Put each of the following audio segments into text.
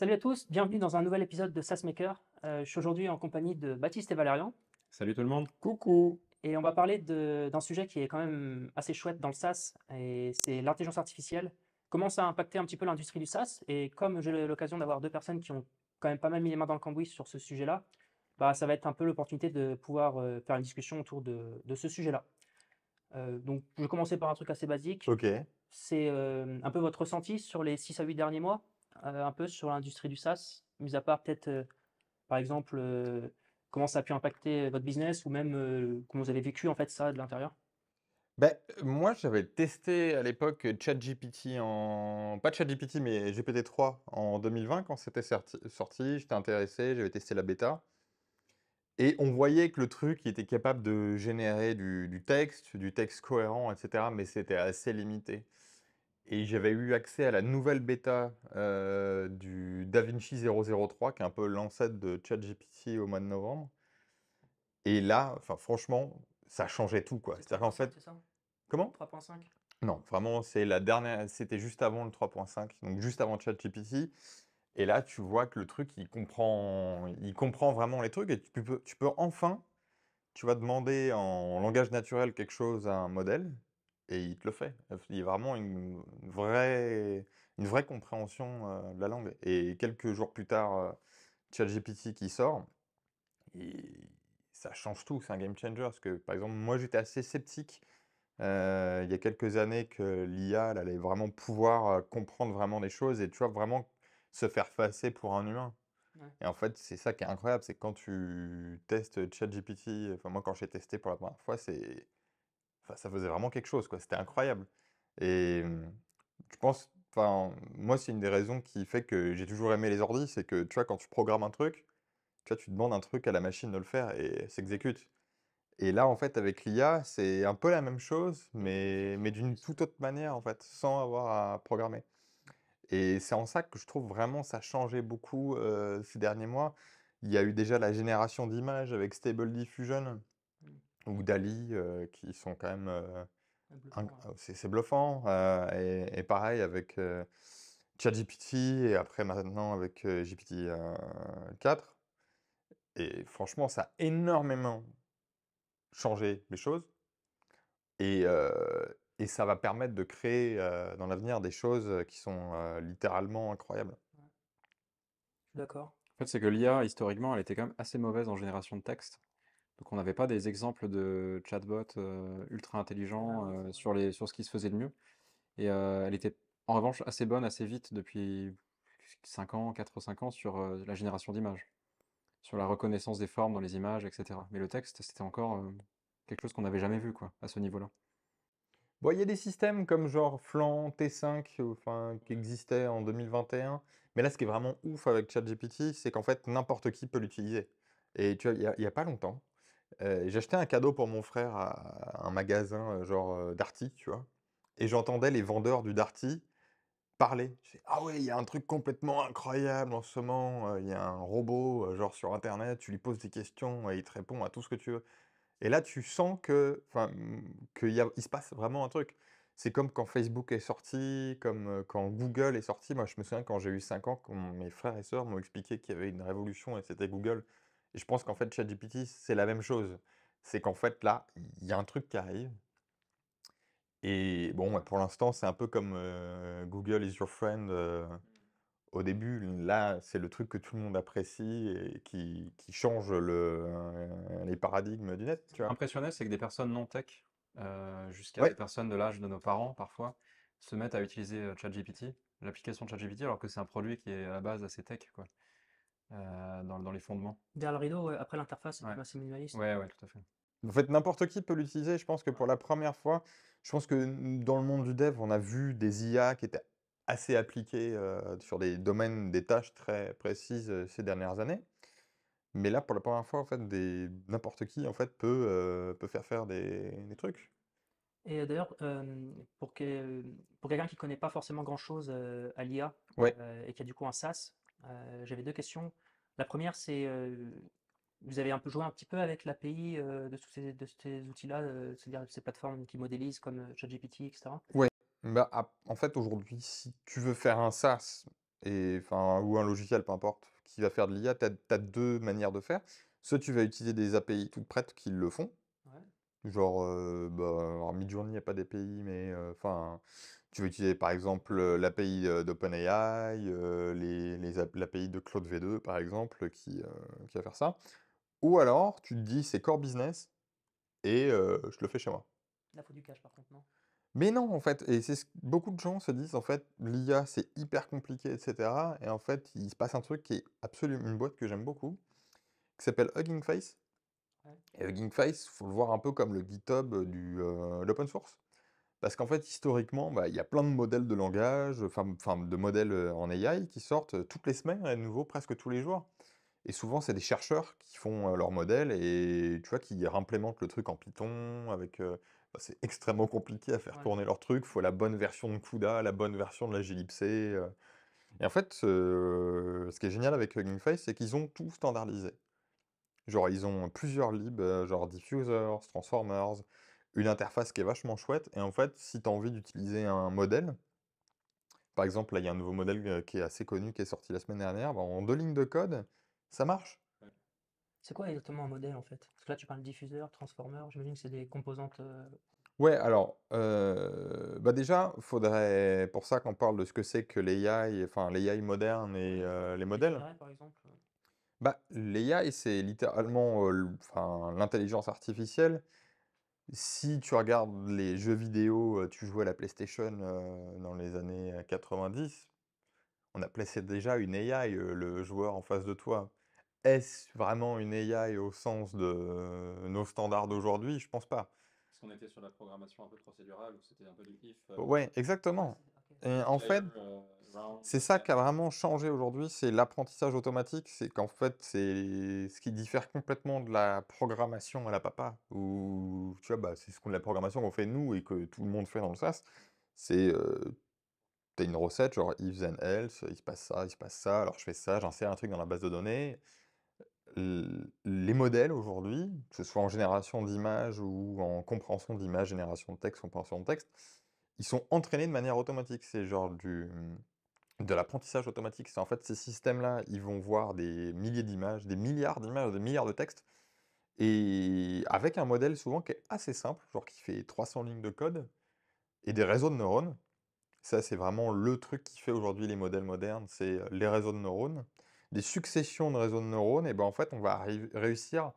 Salut à tous, bienvenue dans un nouvel épisode de SaaS Maker. Je suis aujourd'hui en compagnie de Baptiste et Valérian Salut tout le monde. Coucou. et on va parler d'un sujet qui est quand même assez chouette dans le SaaS et c'est l'intelligence artificielle. Comment ça a impacté un petit peu l'industrie du SaaS et comme j'ai l'occasion d'avoir deux personnes qui ont quand même pas mal mis les mains dans le cambouis sur ce sujet-là, bah, ça va être un peu l'opportunité de pouvoir faire une discussion autour de ce sujet-là. Donc je vais commencer par un truc assez basique. Ok. C'est un peu votre ressenti sur les 6 à 8 derniers mois, un peu sur l'industrie du SaaS, mis à part peut-être par exemple, comment ça a pu impacter votre business ou même, comment vous avez vécu en fait ça de l'intérieur? Moi, j'avais testé à l'époque ChatGPT pas ChatGPT, mais GPT-3 en 2020 quand c'était sorti. J'étais intéressé, j'avais testé la bêta. Et on voyait que le truc il était capable de générer du texte cohérent, etc. Mais c'était assez limité. Et j'avais eu accès à la nouvelle bêta du DaVinci 003, qui est un peu l'ancêtre de ChatGPT au mois de novembre. Et là, enfin, franchement, ça changeait tout, quoi. C'est C'est-à-dire qu'en 3.5, fait, c'est ça? comment? 3.5? Non, vraiment, c'est la dernière, c'était juste avant le 3.5, donc juste avant ChatGPT. Et là, tu vois que le truc, il comprend vraiment les trucs et tu peux enfin, tu vas demander en langage naturel quelque chose à un modèle et il te le fait. Il y a vraiment une vraie compréhension de la langue. Et quelques jours plus tard, ChatGPT qui sort, et ça change tout, c'est un game changer. Parce que, par exemple, moi, j'étais assez sceptique il y a quelques années que l'IA, elle allait vraiment pouvoir, comprendre vraiment des choses et tu vois, vraiment se faire passer pour un humain. Ouais. Et en fait, c'est ça qui est incroyable, c'est que quand tu testes ChatGPT, enfin moi quand j'ai testé pour la première fois, enfin ça faisait vraiment quelque chose quoi, c'était incroyable. Et je pense enfin, moi c'est une des raisons qui fait que j'ai toujours aimé les ordis, c'est que tu vois, quand tu programmes un truc, tu vois, tu demandes un truc à la machine de le faire et elle s'exécute. Et là, en fait, avec l'IA, c'est un peu la même chose, Avec une mais intelligence en d'une plus, toute autre manière, en fait, sans avoir à programmer. Et c'est en ça que je trouve vraiment ça a changé beaucoup ces derniers mois. Il y a eu déjà la génération d'images avec Stable Diffusion mmh, ou DALL-E qui sont quand même bluffant, ouais. c'est bluffant. Et pareil avec ChatGPT et après maintenant avec GPT 4. Et franchement, ça a énormément changé les choses. Et ça va permettre de créer, dans l'avenir des choses, qui sont, littéralement incroyables. Ouais, je suis d'accord. En fait, c'est que l'IA, historiquement, elle était quand même assez mauvaise en génération de texte. Donc on n'avait pas des exemples de chatbots ultra Ah intelligents oui, c'est vrai. sur ce qui se faisait de mieux. Et elle était en revanche assez bonne assez vite depuis 5 ans, 4 ou 5 ans sur la génération d'images, sur la reconnaissance des formes dans les images, etc. Mais le texte, c'était encore quelque chose qu'on n'avait jamais vu, quoi, à ce niveau-là. Bon, il y a des systèmes comme genre Flan, T5, enfin, qui existaient en 2021, mais là, ce qui est vraiment ouf avec ChatGPT, c'est qu'en fait, n'importe qui peut l'utiliser. Et tu vois, il y a pas longtemps, j'ai acheté un cadeau pour mon frère à un magasin, genre, Darty, tu vois? Et j'entendais les vendeurs du Darty parler. Je fais: «Ah ouais, il y a un truc complètement incroyable en ce moment, il y a un robot, genre sur internet, tu lui poses des questions et il te répond à tout ce que tu veux». Et là, tu sens que enfin, il se passe vraiment un truc. C'est comme quand Facebook est sorti, comme, quand Google est sorti. Moi, je me souviens quand j'ai eu 5 ans, quand mes frères et sœurs m'ont expliqué qu'il y avait une révolution et c'était Google. Et je pense qu'en fait, ChatGPT, c'est la même chose. C'est qu'en fait, là, il y a un truc qui arrive et bon, bah, pour l'instant, c'est un peu comme, Google is your friend, au début. Là, c'est le truc que tout le monde apprécie et qui change les paradigmes du net, Ce tu qui m'a vois? impressionné, c'est que des personnes non tech, jusqu'à des Ouais. personnes de l'âge de nos parents parfois, se mettent à utiliser ChatGPT, l'application ChatGPT, alors que c'est un produit qui est à la base assez tech, quoi, dans les fondements. Derrière le rideau, ouais, après l'interface est quand Ouais, même assez minimaliste. ouais, ouais, tout à fait. En fait, n'importe qui peut l'utiliser. Je pense que Ouais. pour la première fois, je pense que dans le monde du dev, on a vu des IA qui étaient assez appliquées sur des domaines, des tâches très précises ces dernières années. Mais là, pour la première fois, en fait, n'importe qui en fait, peut faire des trucs. Et d'ailleurs, pour quelqu'un qui connaît pas forcément grand-chose, à l'IA, Ouais. et qui a du coup un SaaS, j'avais 2 questions. La première, c'est, vous avez un peu joué un petit peu avec l'API, de ces outils-là, c'est-à-dire ces plateformes qui modélisent comme, ChatGPT et cetera? Ouais. Bah, en fait, aujourd'hui, si tu veux faire un SaaS, ou un logiciel, peu importe, qui va faire de l'IA, tu as 2 manières de faire. Soit tu vas utiliser des API toutes prêtes qui le font, Ouais. genre, alors Midjourney, il y a pas d'API, mais tu vas utiliser par exemple, l'API, d'OpenAI, l'API de Claude V2 par exemple, qui va faire ça. Ou alors tu te dis: «C'est core business et je le fais chez moi». Là, faut du cash par contre, non? Mais non, en fait, et c'est ce beaucoup de gens se disent, en fait: «L'IA, c'est hyper compliqué et cetera», et en fait, il se passe un truc qui est absolument une boîte que j'aime beaucoup, qui s'appelle Hugging Face. Ouais. Et Hugging Face, faut le voir un peu comme le GitHub, de l'open source. Parce qu'en fait, historiquement, bah, il y a plein de modèles de langage, enfin de modèles, en AI qui sortent, toutes les semaines à nouveau, presque tous les jours. Et souvent, c'est des chercheurs qui font, leurs modèles et tu vois, qui implémentent le truc en Python avec, c'est extrêmement compliqué à faire Ouais. tourner leur truc. Il faut la bonne version de CUDA, la bonne version de la glibc, et en fait, ce qui est génial avec Hugging Face, c'est qu'ils ont tout standardisé. Genre, ils ont plusieurs libs, genre diffusers, transformers, une interface qui est vachement chouette. Et en fait, si tu as envie d'utiliser un modèle, par exemple, là, il y a un nouveau modèle qui est assez connu, qui est sorti la semaine dernière, bah, en 2 lignes de code, ça marche. C'est quoi exactement un modèle en fait? Parce que là, tu parles diffuseur, transformer, j'imagine que c'est des composantes. Ouais, alors, bah déjà, faudrait, pour ça qu'on parle de ce que c'est que l'AI, enfin l'AI moderne et les Tu modèles, définirais par exemple? bah l'AI, c'est littéralement l'intelligence artificielle. Si tu regardes les jeux vidéo, tu jouais à la PlayStation dans les années 90, on appelait ça déjà une AI, le joueur en face de toi. Est-ce vraiment une AI au sens de nos standards d'aujourd'hui? Je pense pas. Parce qu'on était sur la programmation un peu procédurale, où c'était un peu du if, Ouais, Ouais, exactement. ok. Et en multiplayer, fait, round, c'est ça qui a end. vraiment changé aujourd'hui, c'est l'apprentissage automatique. C'est qu'en fait, c'est ce qui diffère complètement de la programmation à la papa. Ou tu vois, bah, c'est la programmation qu'on fait nous et que tout le monde fait dans le SaaS. C'est, tu une recette, genre if then else, il se passe ça, il se passe ça, alors je fais ça, j'insère un truc dans la base de données. Les modèles aujourd'hui, que ce soit en génération d'images ou en compréhension d'images, génération de texte, compréhension de texte, ils sont entraînés de manière automatique. C'est genre de l'apprentissage automatique. C'est en fait ces systèmes-là, ils vont voir des milliers d'images, des milliards de textes, et avec un modèle souvent qui est assez simple, genre qui fait 300 lignes de code, et des réseaux de neurones. Ça, c'est vraiment le truc qui fait aujourd'hui les modèles modernes, c'est les réseaux de neurones. Des successions de réseaux de neurones, et ben en fait, on va réussir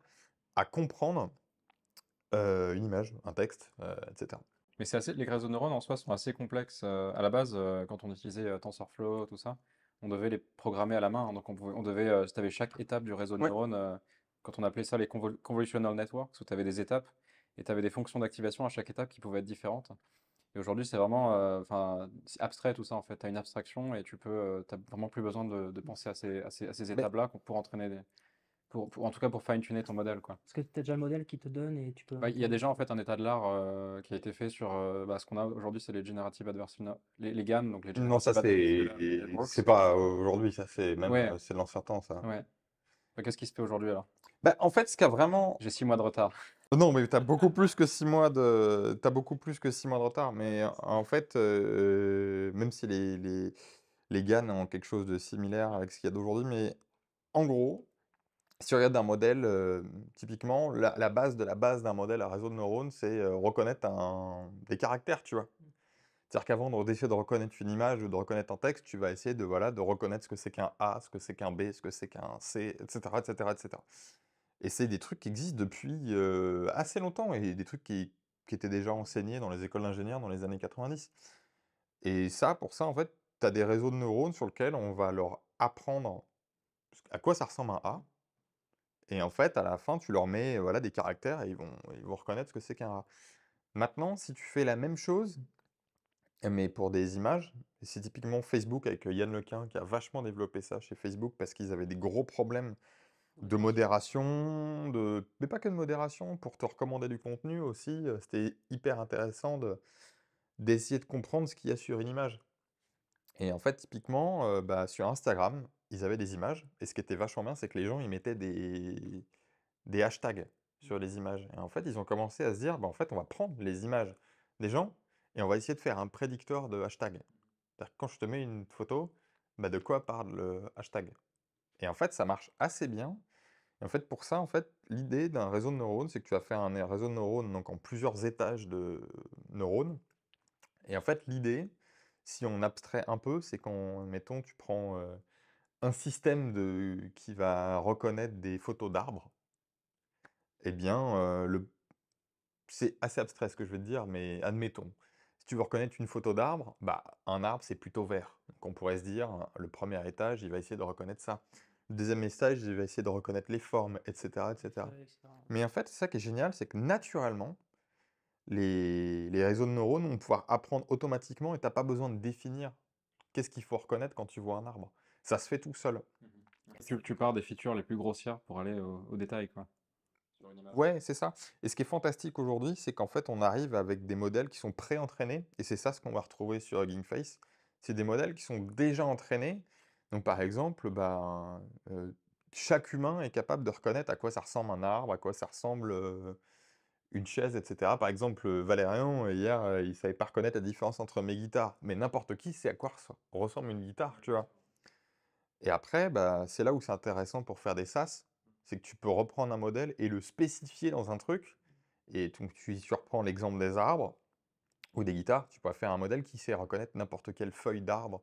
à comprendre une image, un texte, etc. Mais c'est assez, les réseaux de neurones en soi sont assez complexes. À la base, quand on utilisait TensorFlow, tout ça, on devait les programmer à la main. Donc on devait, si tu avais chaque étape du réseau de Ouais. neurones, quand on appelait ça les convolutional networks, où tu avais des étapes et tu avais des fonctions d'activation à chaque étape qui pouvaient être différentes. Et aujourd'hui, c'est vraiment, enfin, c'est abstrait tout ça en fait. Tu as une abstraction et tu peux, t'as vraiment plus besoin de penser à ces Mais étapes-là pour entraîner en tout cas pour fine-tuner ton modèle, quoi. Parce que tu as déjà le modèle qui te donne et tu peux Bah, il y a interagir. déjà en fait un état de l'art qui a été fait sur bah, ce qu'on a aujourd'hui, c'est les Generative Adversarial, les GAN, donc les non, ça Generative Adversarial c'est Networks. pas aujourd'hui, ça c'est même Ouais, c'est de l'ancien temps, ça. ouais. Bah, qu'est-ce qui se fait aujourd'hui alors? Bah, en fait, ce qui a vraiment J'ai 6 mois de retard. non, mais t'as beaucoup plus que 6 mois de t'as beaucoup plus que 6 mois de retard, mais en fait, même si les GAN ont quelque chose de similaire avec ce qu'il y a d'aujourd'hui, mais en gros, si tu regardes un modèle, typiquement, la base de la base d'un modèle à réseau de neurones, c'est, reconnaître des caractères, tu vois? C'est-à-dire qu'avant d'essayer de reconnaître une image ou de reconnaître un texte, tu vas essayer de, voilà, de reconnaître ce que c'est qu'un A, ce que c'est qu'un B, ce que c'est qu'un C, et cetera, et cetera, et cetera. Et c'est des trucs qui existent depuis, assez longtemps, et des trucs qui étaient déjà enseignés dans les écoles d'ingénieurs dans les années 90. Et ça, pour ça, en fait, tu as des réseaux de neurones sur lesquels on va leur apprendre à quoi ça ressemble un A. Et en fait, à la fin, tu leur mets, voilà, des caractères et ils vont reconnaître ce que c'est qu'un A. Maintenant, si tu fais la même chose, mais pour des images, et c'est typiquement Facebook avec Yann Lequin qui a vachement développé ça chez Facebook parce qu'ils avaient des gros problèmes de modération, mais pas que de modération, pour te recommander du contenu aussi, c'était hyper intéressant d'essayer de comprendre ce qu'il y a sur une image. Et en fait, typiquement, bah, sur Instagram, ils avaient des images, et ce qui était vachement bien, c'est que les gens, ils mettaient des hashtags sur les images. Et en fait, ils ont commencé à se dire, bah, en fait, on va prendre les images des gens et on va essayer de faire un prédicteur de hashtag. C'est-à-dire que quand je te mets une photo, bah, de quoi parle le hashtag. Et en fait, ça marche assez bien. Et en fait, pour ça, en fait, l'idée d'un réseau de neurones, c'est que tu vas faire un réseau de neurones donc en plusieurs étages de neurones. Et en fait, l'idée, si on abstrait un peu, c'est quand, mettons, tu prends un système qui va reconnaître des photos d'arbres, eh bien, c'est assez abstrait ce que je vais te dire, mais admettons. Si tu veux reconnaître une photo d'arbre, bah, un arbre, c'est plutôt vert. Donc on pourrait se dire, le premier étage, il va essayer de reconnaître ça. Le deuxième étage, il va essayer de reconnaître les formes, etc., Les etc. feuilles, etc. Mais en fait, c'est ça qui est génial, c'est que naturellement, les réseaux de neurones vont pouvoir apprendre automatiquement et tu pas besoin de définir qu'est-ce qu'il faut reconnaître quand tu vois un arbre. Ça se fait tout seul. Tu pars des features les plus grossières pour aller au détail, quoi, sur une image. Ouais, c'est ça. Et ce qui est fantastique aujourd'hui, c'est qu'en fait, on arrive avec des modèles qui sont pré-entraînés, et c'est ça ce qu'on va retrouver sur Hugging Face. C'est des modèles qui sont déjà entraînés. Donc, par exemple, ben, chaque humain est capable de reconnaître à quoi ça ressemble un arbre, à quoi ça ressemble une chaise, etc. Par exemple, Valérian, hier, il savait pas reconnaître la différence entre mes guitares. Mais n'importe qui sait à quoi ressemble une guitare, tu vois. Et après, bah, c'est là où c'est intéressant pour faire des sas, c'est que tu peux reprendre un modèle et le spécifier dans un truc. Et donc, tu reprends l'exemple des arbres ou des guitares, tu pourrais faire un modèle qui sait reconnaître n'importe quelle feuille d'arbre,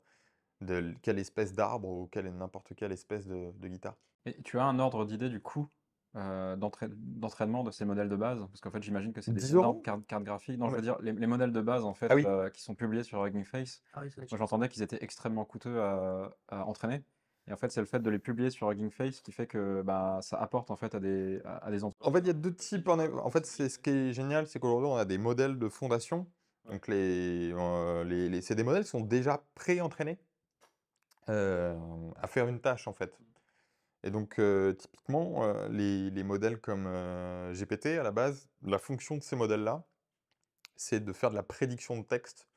quelle espèce d'arbre ou n'importe quelle espèce de guitare. Et tu as un ordre d'idée du coût d'entraînement de ces modèles de base? Parce qu'en fait, j'imagine que c'est des 10 énormes euros? cartes graphiques. Non, Non, je mais- veux dire, les modèles de base, en Ah fait, oui. qui sont publiés sur Hugging Face, Ah oui, ça doit être moi cher, ça. j'entendais qu'ils étaient extrêmement coûteux à entraîner. Et en fait, c'est le fait de les publier sur Hugging Face qui fait que bah, ça apporte en fait à des En fait, il y a entreprises. deux types. En fait, c'est ce qui est génial, c'est qu'aujourd'hui, on a des modèles de fondation. Ouais. Donc, c'est des modèles qui sont déjà pré-entraînés à faire une tâche, en fait. Et donc, typiquement, les modèles comme GPT, à la base, la fonction de ces modèles-là, c'est de faire de la prédiction de texte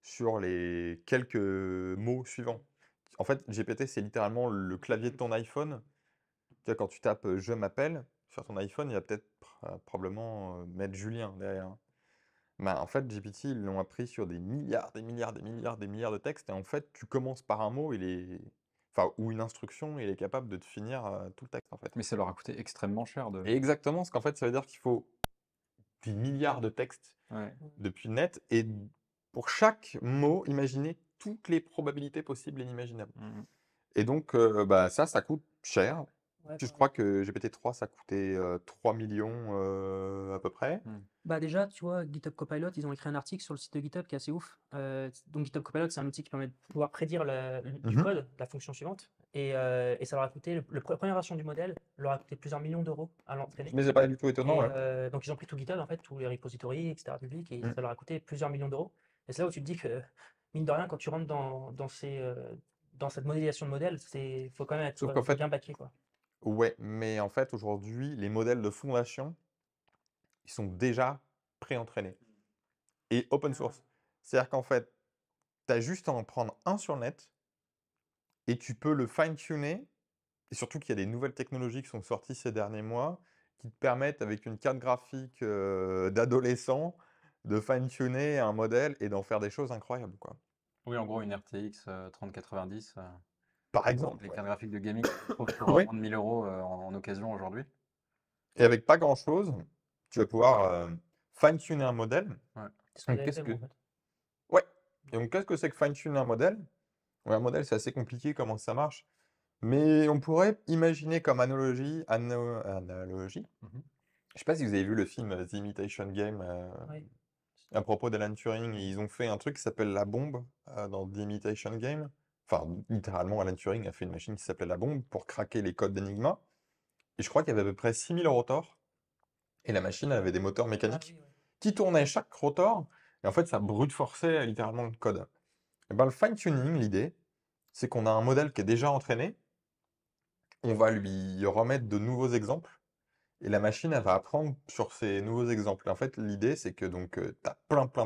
sur les quelques mots suivants. En fait, GPT, c'est littéralement le clavier de ton iPhone. Tu vois, quand tu tapes je m'appelle sur ton iPhone, il va peut-être probablement mettre Julien derrière. Bah, en fait, GPT, ils l'ont appris sur des milliards, des milliards, des milliards, des milliards de textes. Et en fait, tu commences par un mot, enfin, ou une instruction, et il est capable de te finir tout le texte, en fait. Mais ça leur a coûté extrêmement cher de. Et exactement, parce qu'en fait, ça veut dire qu'il faut des milliards de textes Ouais. depuis le net, et pour chaque mot, imaginer toutes les probabilités possibles et inimaginables. Mhm. Et donc, bah, ça coûte cher. Ouais, Puis je pareil. crois que GPT-3, ça coûtait 3 millions à peu près. Bah déjà, tu vois, GitHub Copilot, ils ont écrit un article sur le site de GitHub qui est assez ouf. Donc GitHub Copilot, c'est un outil qui permet de pouvoir prédire du Mhm. code, la fonction suivante. Et ça leur a coûté, première version du modèle leur a coûté plusieurs millions d'euros à l'entraîner. Mais c'est pas du tout étonnant, Et ouais. donc ils ont pris tout GitHub, en fait, tous les repositories, etc. publics, et Mm. ça leur a coûté plusieurs millions d'euros. Et c'est là où tu te dis que, mine de rien, quand tu rentres dans cette modélisation de modèle, faut quand même être Sauf qu'en fait, bien baqué, quoi. ouais, mais en fait, aujourd'hui, les modèles de fondation, ils sont déjà pré-entraînés et open source. C'est-à-dire qu'en fait, tu as juste à en prendre un sur le net et tu peux le fine-tuner. Et surtout qu'il y a des nouvelles technologies qui sont sorties ces derniers mois qui te permettent, avec une carte graphique d'adolescent, de fine-tuner un modèle et d'en faire des choses incroyables, quoi. Oui, en gros, une RTX 3090, Par exemple, les ouais. cartes graphiques de gaming que tu trouves pour Oui. moins de 1000 euros en occasion aujourd'hui. Et avec pas grand-chose, tu vas pouvoir fine-tuner un modèle. Ouais. C'est ce que Donc, j'avais fait, moi, en fait. Ouais. Et donc, qu'est-ce que c'est que fine-tuner un modèle? Ouais, un modèle, c'est assez compliqué comment ça marche. Mais on pourrait imaginer comme analogie. Mhm. Je sais pas si vous avez vu le film The Imitation Game Oui. à propos d'Alan Turing. Ils ont fait un truc qui s'appelle la bombe dans The Imitation Game. Enfin, littéralement, Alan Turing a fait une machine qui s'appelait la bombe pour craquer les codes d'Enigma. Et je crois qu'il y avait à peu près 6000 rotors. Et la machine avait des moteurs Ah mécaniques oui, ouais. qui tournaient chaque rotor. Et en fait, ça brute forçait littéralement le code. Et ben, le fine-tuning, l'idée, c'est qu'on a un modèle qui est déjà entraîné. On va lui remettre de nouveaux exemples. Et la machine, elle va apprendre sur ces nouveaux exemples. Et en fait, l'idée, c'est que donc, tu as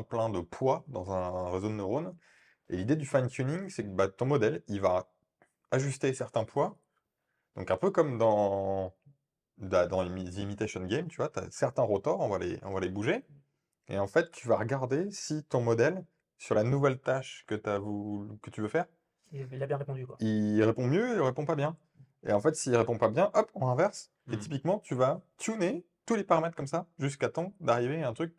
plein de poids dans un réseau de neurones. Et l'idée du fine-tuning, c'est que bah, ton modèle, il va ajuster certains poids. Donc un peu comme dans les imitation games, tu vois, tu as certains rotors, on va les bouger. Et en fait, tu vas regarder si ton modèle, sur la nouvelle tâche que tu veux faire, Il a bien répondu, quoi. Il répond mieux, il répond pas bien. Et en fait, s'il répond pas bien, hop, on inverse. Et Mmh. typiquement, tu vas tuner tous les paramètres comme ça, jusqu'à temps d'arriver à un truc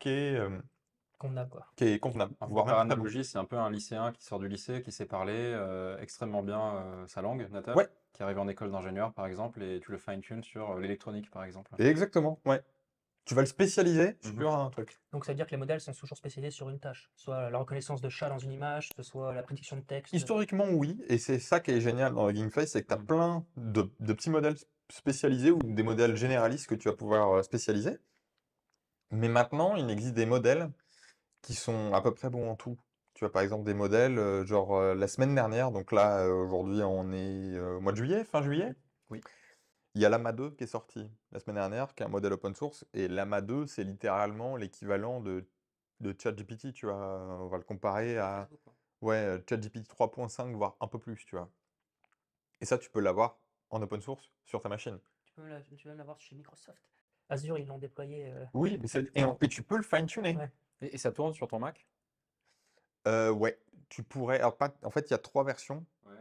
Convenable, quoi. qui est convenable, En fait, voire même par très bon. analogie, c'est un peu un lycéen qui sort du lycée, qui sait parler extrêmement bien sa langue natale, Ouais, qui arrive en école d'ingénieur, par exemple, et tu le fine-tunes sur l'électronique, par exemple. exactement, ouais. Tu vas le spécialiser Mhm. sur un truc. Donc ça veut dire que les modèles sont toujours spécialisés sur une tâche, soit la reconnaissance de chat dans une image, que ce soit la prédiction de texte. Historiquement, oui, et c'est ça qui est génial dans Hugging Face, c'est que tu as Mhm. plein de petits modèles spécialisés ou des modèles généralistes que tu vas pouvoir spécialiser. Mais maintenant, il existe des modèles qui sont à peu près bons en tout. Tu as par exemple des modèles, genre la semaine dernière, donc là, aujourd'hui, on est au mois de juillet, fin juillet. Oui. Il y a Llama 2 qui est sorti la semaine dernière, qui est un modèle open source. Et Llama 2, c'est littéralement l'équivalent de ChatGPT, tu vois. On va le comparer à ouais, ChatGPT 3.5, voire un peu plus, tu vois. Et ça, tu peux l'avoir en open source sur ta machine. Tu peux même l'avoir chez Microsoft. Azure, ils l'ont déployé. Oui, mais et tu peux le fine-tuner. Ouais. Et ça tourne sur ton Mac? Ouais, tu pourrais. Alors, en fait, il y a 3 versions. Ouais.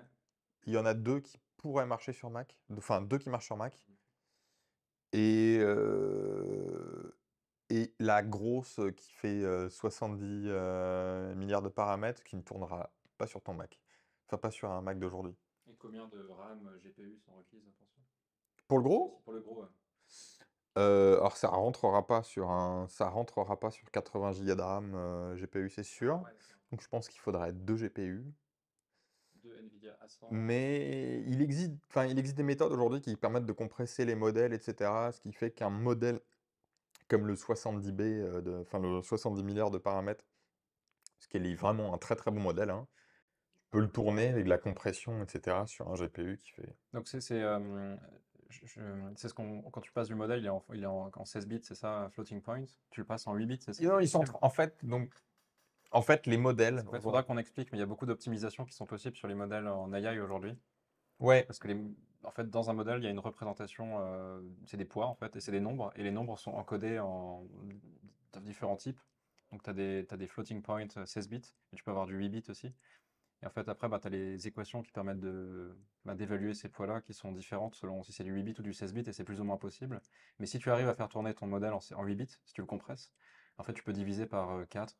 Il y en a 2 qui pourraient marcher sur Mac. Enfin, 2 qui marchent sur Mac. Et, et la grosse qui fait 70 milliards de paramètres qui ne tournera pas sur ton Mac. Enfin, pas sur un Mac d'aujourd'hui. Et combien de RAM, GPU sont requises, attention? Pour le gros, Pour le gros, ouais. alors ça rentrera pas sur 80 Go de RAM GPU, c'est sûr. Ouais, d'accord. Donc je pense qu'il faudrait 2 GPU. De NVIDIA A100. Mais il existe des méthodes aujourd'hui qui permettent de compresser les modèles, etc. Ce qui fait qu'un modèle comme le 70B, enfin le 70 milliards de paramètres, ce qui est vraiment un très très bon modèle, hein, peut le tourner avec de la compression, etc. sur un GPU qui fait. Donc c'est ce qu'on quand tu passes du modèle, il est en 16 bits, c'est ça, floating point. Tu le passes en 8 bits, c'est ça? Non, ils sont en fait les modèles. En fait, il faudra qu'on explique, mais il y a beaucoup d'optimisations qui sont possibles sur les modèles en AI aujourd'hui. Ouais, Parce que en fait, dans un modèle, il y a une représentation, c'est des poids en fait, et c'est des nombres, et les nombres sont encodés de différents types. Donc t'as des floating points 16 bits, et tu peux avoir du 8 bits aussi. Et en fait, après, bah, tu as les équations qui permettent d'évaluer ces poids-là, qui sont différentes selon si c'est du 8 bits ou du 16 bits, et c'est plus ou moins possible. Mais si tu arrives à faire tourner ton modèle en 8 bits, si tu le compresses, en fait, tu peux diviser par 4,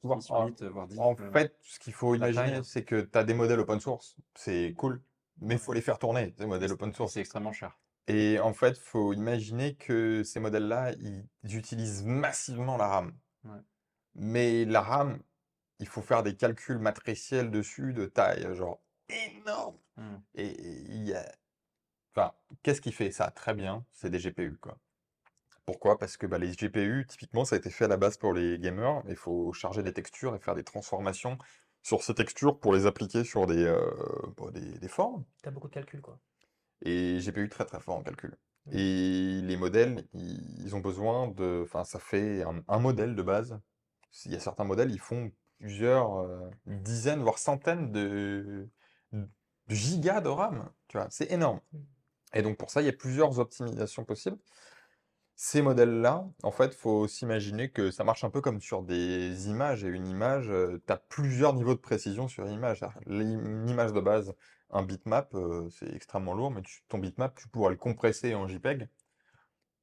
Bon, 6, 8, voire 10 en fait, ce qu'il faut la taille. imaginer, c'est que tu as des modèles open source, c'est cool, mais il faut les faire tourner, ces Et modèles open et source. c'est extrêmement cher. Et en fait, il faut imaginer que ces modèles-là, ils utilisent massivement la RAM. Ouais. Mais la RAM, il faut faire des calculs matriciels dessus de taille, genre énorme. Hmm. Et il y a... Enfin, qu'est-ce qui fait ça très bien? C'est des GPU, quoi. Pourquoi? Parce que bah, les GPU, typiquement, ça a été fait à la base pour les gamers. Il faut charger des textures et faire des transformations sur ces textures pour les appliquer sur des formes. T'as beaucoup de calculs, quoi. Et GPU très très fort en calcul. Mm. Et les modèles, ils ont besoin de... Enfin, ça fait un modèle de base. Il y a certains modèles, ils font plusieurs dizaines, voire centaines de gigas de RAM. Tu vois, c'est énorme. Mm. Et donc pour ça, il y a plusieurs optimisations possibles. Ces modèles-là, en fait, faut s'imaginer que ça marche un peu comme sur des images. Et une image, tu as plusieurs niveaux de précision sur une image. Une image de base, un bitmap, c'est extrêmement lourd, mais ton bitmap, tu pourras le compresser en JPEG.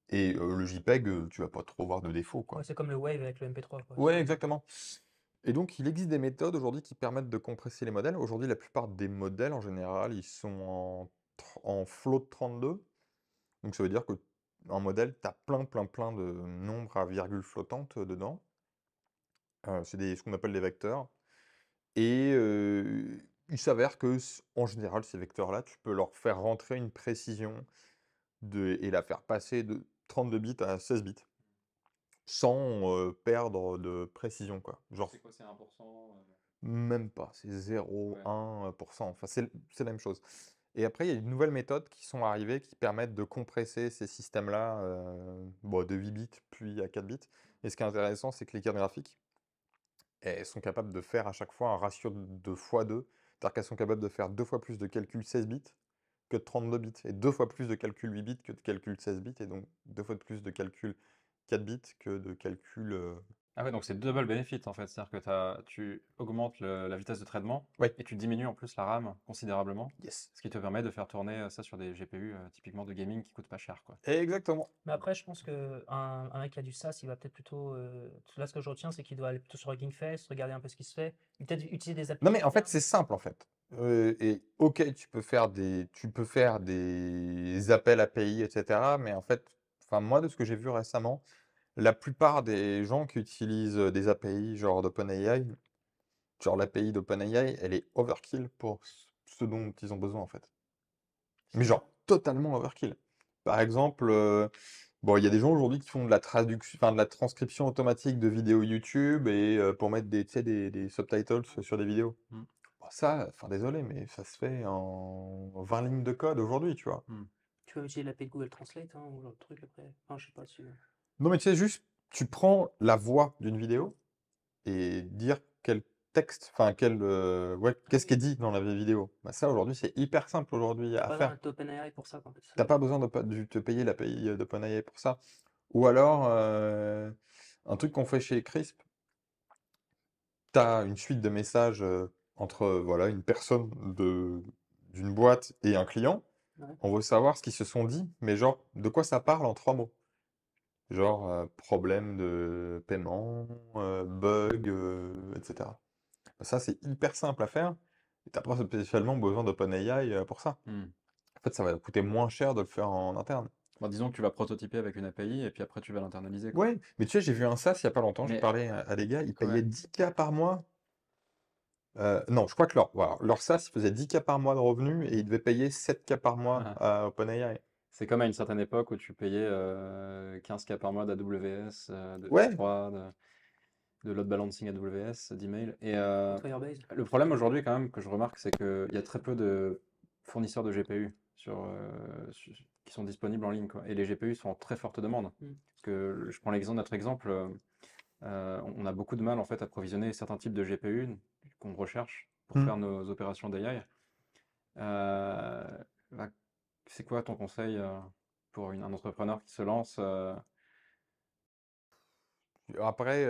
Et le JPEG, tu vas pas trop voir de défauts, quoi. Ouais, c'est comme le Wave avec le MP3, quoi. Ouais, exactement. Et donc, il existe des méthodes aujourd'hui qui permettent de compresser les modèles. Aujourd'hui, la plupart des modèles, en général, ils sont en float 32. Donc, ça veut dire que un modèle, tu as plein de nombres à virgule flottante dedans. C'est ce qu'on appelle des vecteurs. Et il s'avère que, en général, ces vecteurs-là, tu peux leur faire rentrer une précision et la faire passer de 32 bits à 16 bits sans perdre de précision, quoi. Genre, C'est quoi, c'est 1%? même pas, c'est Ouais. 0,1%. Enfin, c'est la même chose. Et après, il y a de nouvelles méthodes qui sont arrivées qui permettent de compresser ces systèmes-là de 8 bits puis à 4 bits. Et ce qui est intéressant, c'est que les cartes graphiques, elles sont capables de faire à chaque fois un ratio de x2. C'est-à-dire qu'elles sont capables de faire 2 fois plus de calculs 16 bits que de 32 bits, et 2 fois plus de calculs 8 bits que de calculs 16 bits, et donc 2 fois de plus de calculs 4 bits que de calculs Ah ouais, donc c'est double benefit en fait. C'est-à-dire que tu augmentes la vitesse de traitement Oui. et tu diminues en plus la RAM considérablement, Yes. ce qui te permet de faire tourner ça sur des GPU typiquement de gaming qui coûtent pas cher, quoi. Exactement. Mais après, je pense qu'un mec qui a du SaaS, il va peut-être plutôt. Là, ce que je retiens, c'est qu'il doit aller plutôt sur Hugging Face, regarder un peu ce qui se fait, et peut-être utiliser des API Non, mais en fait, internes. c'est simple, en fait. Et OK, tu peux faire des appels API, et cetera, mais en fait, enfin, moi, de ce que j'ai vu récemment, la plupart des gens qui utilisent, des API genre d'OpenAI, genre l'API d'OpenAI, elle est overkill pour ce dont ils ont besoin, en fait. Mais genre totalement overkill. Par exemple, bon, il y a des gens aujourd'hui qui font de la traduction, enfin de la transcription automatique de vidéos YouTube et pour mettre des, tu sais, des subtitles sur des vidéos. Mm. Bon, ça, enfin désolé, mais ça se fait en 20 lignes de code aujourd'hui, tu vois. Tu peux utiliser l'API de Google Translate, hein, ou genre de truc après. Enfin, je sais pas si. Non, mais tu sais, juste, tu prends la voix d'une vidéo et dire quel texte, enfin ouais, qu'est-ce qui est dit dans la vidéo. Bah, ça, aujourd'hui, c'est hyper simple aujourd'hui T'as à pas faire. besoin d'OpenAI pour ça, quoi, en fait. T'as pas besoin de te payer l'API d'OpenAI pour ça. Ou alors, un truc qu'on fait chez Crisp, tu as une suite de messages entre voilà, une personne d'une boîte et un client. Ouais. On veut savoir ce qu'ils se sont dit, mais genre, de quoi ça parle en 3 mots. Genre, problème de paiement, bug, etc. Ça, c'est hyper simple à faire. Et t'as pas spécialement besoin d'OpenAI pour ça. Mm. En fait, ça va coûter moins cher de le faire en interne. Bon, disons que tu vas prototyper avec une API et puis après tu vas l'internaliser, quoi. Ouais, mais tu sais, j'ai vu un SaaS il y a pas longtemps, j'ai Mais parlé à des gars, ils payaient ouais. 10K par mois. Non, je crois que leur SaaS, ils faisaient 10K par mois de revenus et ils devaient payer 7K par mois à OpenAI. C'est comme à une certaine époque où tu payais 15K par mois d'AWS, de Ouais, S3, de load balancing AWS, d'email. Et Ou de Firebase. le problème aujourd'hui, quand même, que je remarque, c'est qu'il y a très peu de fournisseurs de GPU qui sont disponibles en ligne, quoi. Et les GPU sont en très forte demande. Mm. Parce que je prends notre exemple, on a beaucoup de mal en fait à provisionner certains types de GPU qu'on recherche pour Hmm. faire nos opérations d'AI. Euh, bah, c'est quoi ton conseil pour un entrepreneur qui se lance Après,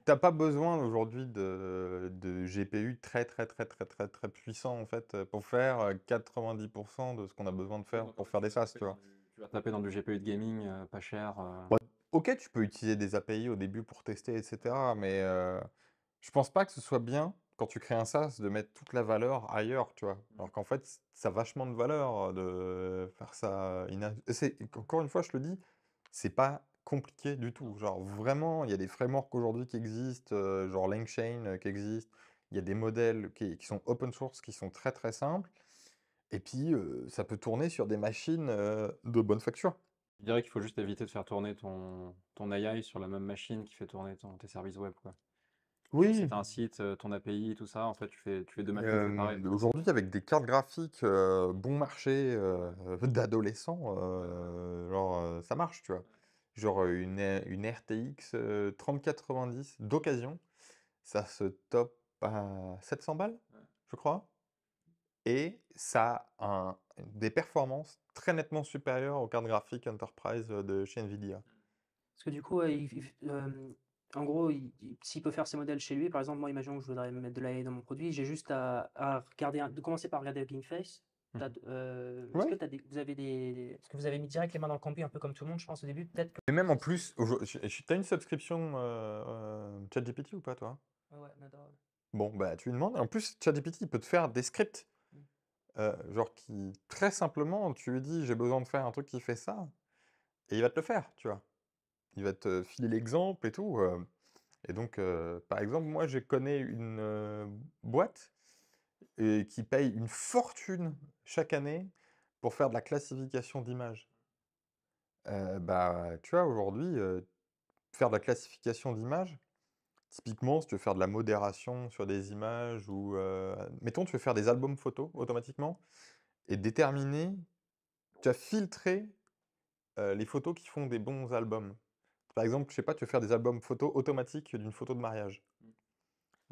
t'as pas besoin aujourd'hui de GPU très très très très très très puissant en fait pour faire 90% de ce qu'on a besoin de faire pour faire des SaaS, tu vois. tu vas taper dans du GPU de gaming pas cher Ouais. Ok, tu peux utiliser des API au début pour tester, etc. Mais je pense pas que ce soit bien, quand tu crées un SaaS, de mettre toute la valeur ailleurs, tu vois. Alors qu'en fait, ça a vachement de valeur de faire ça. Encore une fois, je te le dis, c'est pas compliqué du tout. Genre vraiment, il y a des frameworks aujourd'hui qui existent, genre LangChain qui existe. Il y a des modèles qui sont open source, qui sont très très simples. Et puis, ça peut tourner sur des machines de bonne facture. Je dirais qu'il faut juste éviter de faire tourner ton AI sur la même machine qui fait tourner tes services web, quoi. Genre si Oui, tu as un site, ton API, tout ça, en fait, tu fais deux machines séparées. aujourd'hui, avec des cartes graphiques bon marché d'adolescents, genre, ça marche, tu vois. Genre une RTX 3090 d'occasion, ça se top à 700 balles, Ouais. je crois. Et ça a des performances très nettement supérieures aux cartes graphiques Enterprise de chez Nvidia. Parce que du coup, en gros, s'il peut faire ses modèles chez lui, par exemple, moi, imaginons que je voudrais mettre de l'AI dans mon produit, j'ai juste à regarder, de commencer par regarder Hugging Face. Est-ce que Ouais. est-ce que vous avez mis direct les mains dans le cambouis, un peu comme tout le monde, je pense, au début, peut-être que. Et même en plus, t'as une subscription ChatGPT ou pas, toi? Ouais, ouais, Nada, Bon, bah, tu lui demandes. En plus, ChatGPT, il peut te faire des scripts. ouais. Genre qui, très simplement, tu lui dis, j'ai besoin de faire un truc qui fait ça, et il va te le faire, tu vois. Il va te filer l'exemple et tout. Et donc, par exemple, moi, je connais une boîte qui paye une fortune chaque année pour faire de la classification d'images. Bah, tu vois, aujourd'hui, faire de la classification d'images, typiquement, si tu veux faire de la modération sur des images ou, mettons, tu veux faire des albums photos automatiquement et déterminer, tu as filtré les photos qui font des bons albums. Par exemple, je sais pas, tu veux faire des albums photos automatiques d'une photo de mariage.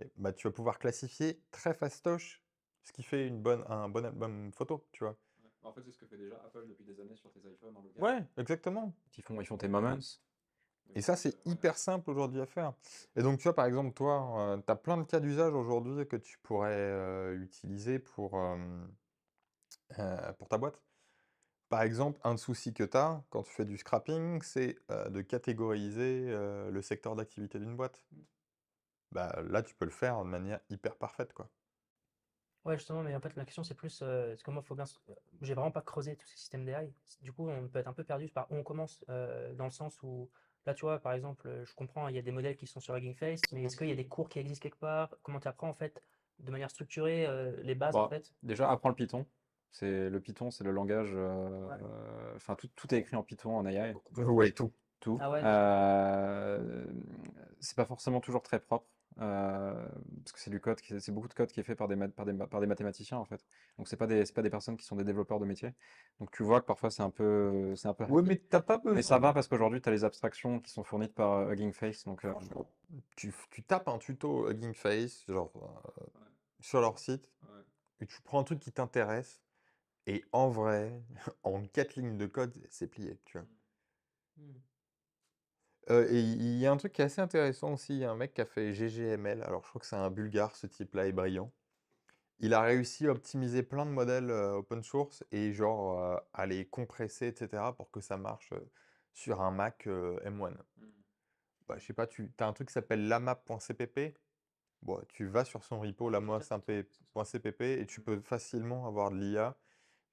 Et bah, tu vas pouvoir classifier très fastoche ce qui fait un bon album photo, tu vois. Ouais. En fait, c'est ce que fait déjà Apple depuis des années sur tes iPhones en local. Ouais, exactement. Ils font tes moments. Et ça, c'est hyper simple aujourd'hui à faire. Et donc, tu vois, par exemple, toi, tu as plein de cas d'usage aujourd'hui que tu pourrais utiliser pour ta boîte. Par exemple, un souci que tu as quand tu fais du scrapping, c'est de catégoriser le secteur d'activité d'une boîte. Bah, là, tu peux le faire de manière hyper parfaite, quoi. Ouais, justement, mais en fait, la question, c'est plus, parce que moi, faut bien, j'ai vraiment pas creusé tous ces systèmes d'AI. Du coup, on peut être un peu perdu par où on commence, dans le sens où, là, tu vois, par exemple, je comprends, il y a des modèles qui sont sur Hugging Face, mais est-ce qu'il y a des cours qui existent quelque part? Comment tu apprends, en fait, de manière structurée, les bases, en Bon, fait? déjà, apprends le Python. Le Python, c'est le langage. Ouais. Enfin, tout est écrit en Python, en AI, Ouais, tout. tout. Ah ouais, C'est pas forcément toujours très propre. Parce que c'est du code, c'est beaucoup de code qui est fait par des mathématiciens en fait. Donc c'est pas des personnes qui sont des développeurs de métier. Donc tu vois que parfois c'est un peu Ouais, hacké. mais t'as pas Mais ça besoin. va parce qu'aujourd'hui tu as les abstractions qui sont fournies par Hugging Face. Donc Tu tapes un tuto Hugging Face, genre sur leur site, Ouais. et tu prends un truc qui t'intéresse, et en vrai, en 4 lignes de code, c'est plié, tu vois. Hmm. Et il y a un truc qui est assez intéressant aussi, il y a un mec qui a fait GGML, alors je crois que c'est un bulgare, ce type-là est brillant. Il a réussi à optimiser plein de modèles open source et genre à les compresser, etc. pour que ça marche sur un Mac M1. Bah, je sais pas, tu as un truc qui s'appelle lamap.cpp. Bon, tu vas sur son repo lamap.cpp et tu peux facilement avoir de l'IA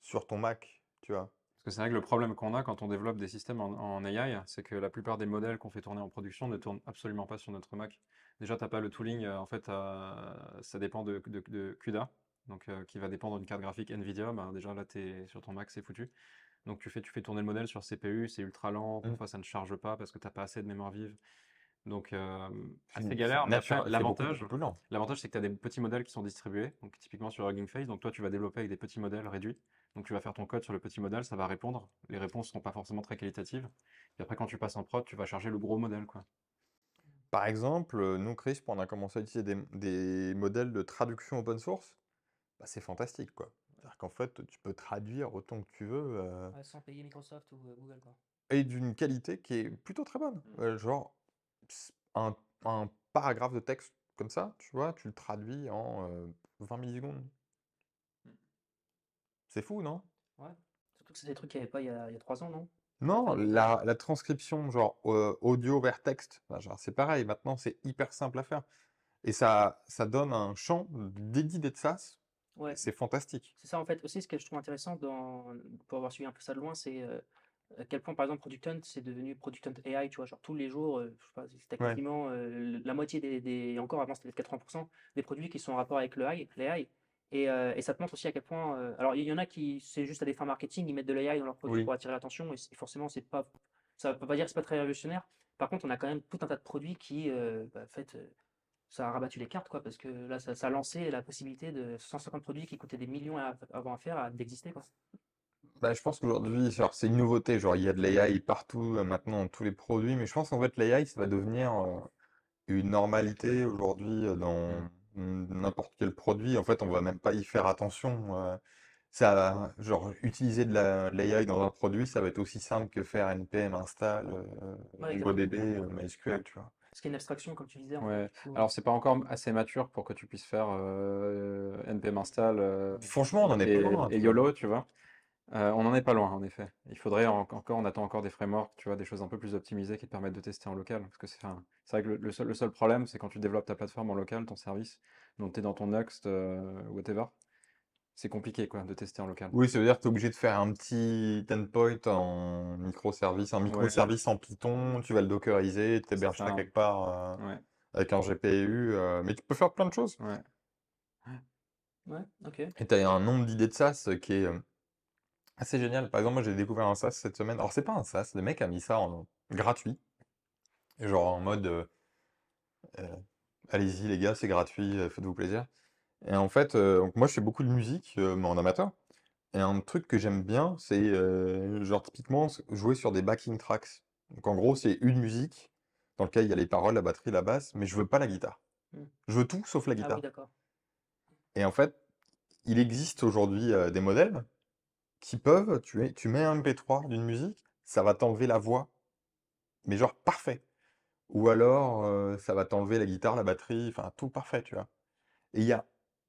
sur ton Mac, tu vois. Parce que c'est vrai que le problème qu'on a quand on développe des systèmes en AI, c'est que la plupart des modèles qu'on fait tourner en production ne tournent absolument pas sur notre Mac. Déjà, t'as pas le tooling, en fait, ça dépend de CUDA, donc qui va dépendre d'une carte graphique NVIDIA. Ben, déjà, là, sur ton Mac, c'est foutu. Donc, tu fais tourner le modèle sur CPU, c'est ultra lent, Mm. parfois ça ne charge pas parce que t'as pas assez de mémoire vive. Donc, assez C'est galère, mais après, c'est beaucoup, beaucoup plus lent. l'avantage, c'est que tu as des petits modèles qui sont distribués, donc typiquement sur Hugging Face. Donc, toi, tu vas développer avec des petits modèles réduits. Donc, tu vas faire ton code sur le petit modèle, ça va répondre. Les réponses seront pas forcément très qualitatives. Et après, quand tu passes en prod, tu vas charger le gros modèle, quoi. Par exemple, nous, Crisp, on a commencé à utiliser des modèles de traduction open source. Bah, c'est fantastique, quoi. C'est-à-dire qu'en fait, tu peux traduire autant que tu veux Ouais, sans payer Microsoft ou Google, quoi. et d'une qualité qui est plutôt très bonne. Genre, un paragraphe de texte comme ça, tu vois, tu le traduis en 20 millisecondes. C'est fou, non? Ouais. Surtout que c'est des trucs qu'il n'y avait pas il y a 3 ans, non? Pour Non, faire des montages. la transcription, genre audio vers texte, bah, genre, c'est pareil. Maintenant, c'est hyper simple à faire. Et ça donne un champ dédié de SaaS. Ouais. C'est fantastique. C'est ça, en fait, aussi, ce que je trouve intéressant pour avoir suivi un peu ça de loin, c'est à quel point, par exemple, Product Hunt, c'est devenu Product Hunt AI, tu vois, genre tous les jours, je sais pas, c'était Ouais. quasiment la moitié et encore avant, c'était peut-être 80% des produits qui sont en rapport avec les AI. Et ça te montre aussi à quel point. Alors, il y en a qui, c'est juste à des fins marketing, ils mettent de l'AI dans leurs produits Oui. pour attirer l'attention, et forcément, c'est pas, ça ne veut pas dire que c'est pas très révolutionnaire. Par contre, on a quand même tout un tas de produits qui, en fait, ça a rabattu les cartes, quoi, parce que là, ça a lancé la possibilité de 150 produits qui coûtaient des millions avant à faire d'exister, quoi. Bah, je pense qu'aujourd'hui, genre, c'est une nouveauté. Genre, il y a de l'AI partout maintenant dans tous les produits. Mais je pense qu'en fait, l'AI, ça va devenir une normalité aujourd'hui dans Mm. n'importe quel produit. En fait, on va même pas y faire attention. Genre, utiliser de l'AI dans un produit, ça va être aussi simple que faire npm install Ouais, exactement. MongoDB, MySQL, tu vois. Parce qu'il y a une abstraction, comme tu disais, en fait. Ouais. Du coup, Alors, c'est pas encore assez mature pour que tu puisses faire npm install Franchement, on en est pas loin, et tu vois. YOLO, tu vois. On n'en est pas loin, en effet. Il faudrait encore, on attend encore des frameworks, tu vois, des choses un peu plus optimisées qui te permettent de tester en local. Parce que c'est vrai que le seul problème, c'est quand tu développes ta plateforme en local, ton service, donc tu es dans ton Next, whatever, c'est compliqué, quoi, de tester en local. Oui, ça veut dire que tu es obligé de faire un petit endpoint un Ouais, microservice en Python, tu vas le dockeriser, tu c'est héberges ça ça. quelque part Ouais, avec un GPU, mais tu peux faire plein de choses. ouais. ouais, ok. Et tu as un nombre d'idées de SaaS qui est assez génial. Par exemple, moi j'ai découvert un SaaS cette semaine. Alors, c'est pas un SaaS, le mec a mis ça en gratuit, genre en mode euh, allez-y les gars, c'est gratuit, faites-vous plaisir. Et en fait, donc moi je fais beaucoup de musique, mais en amateur. Et un truc que j'aime bien, c'est genre typiquement jouer sur des backing tracks. Donc en gros, c'est une musique dans laquelle il y a les paroles, la batterie, la basse, mais je veux pas la guitare. Hmm. Je veux tout sauf la Ah oui, guitare. d'accord. Et en fait, il existe aujourd'hui des modèles qui peuvent, tu mets un MP3 d'une musique, ça va t'enlever la voix mais genre parfait. Ou alors, ça va t'enlever la guitare, la batterie, enfin tout parfait, tu vois? Et il y a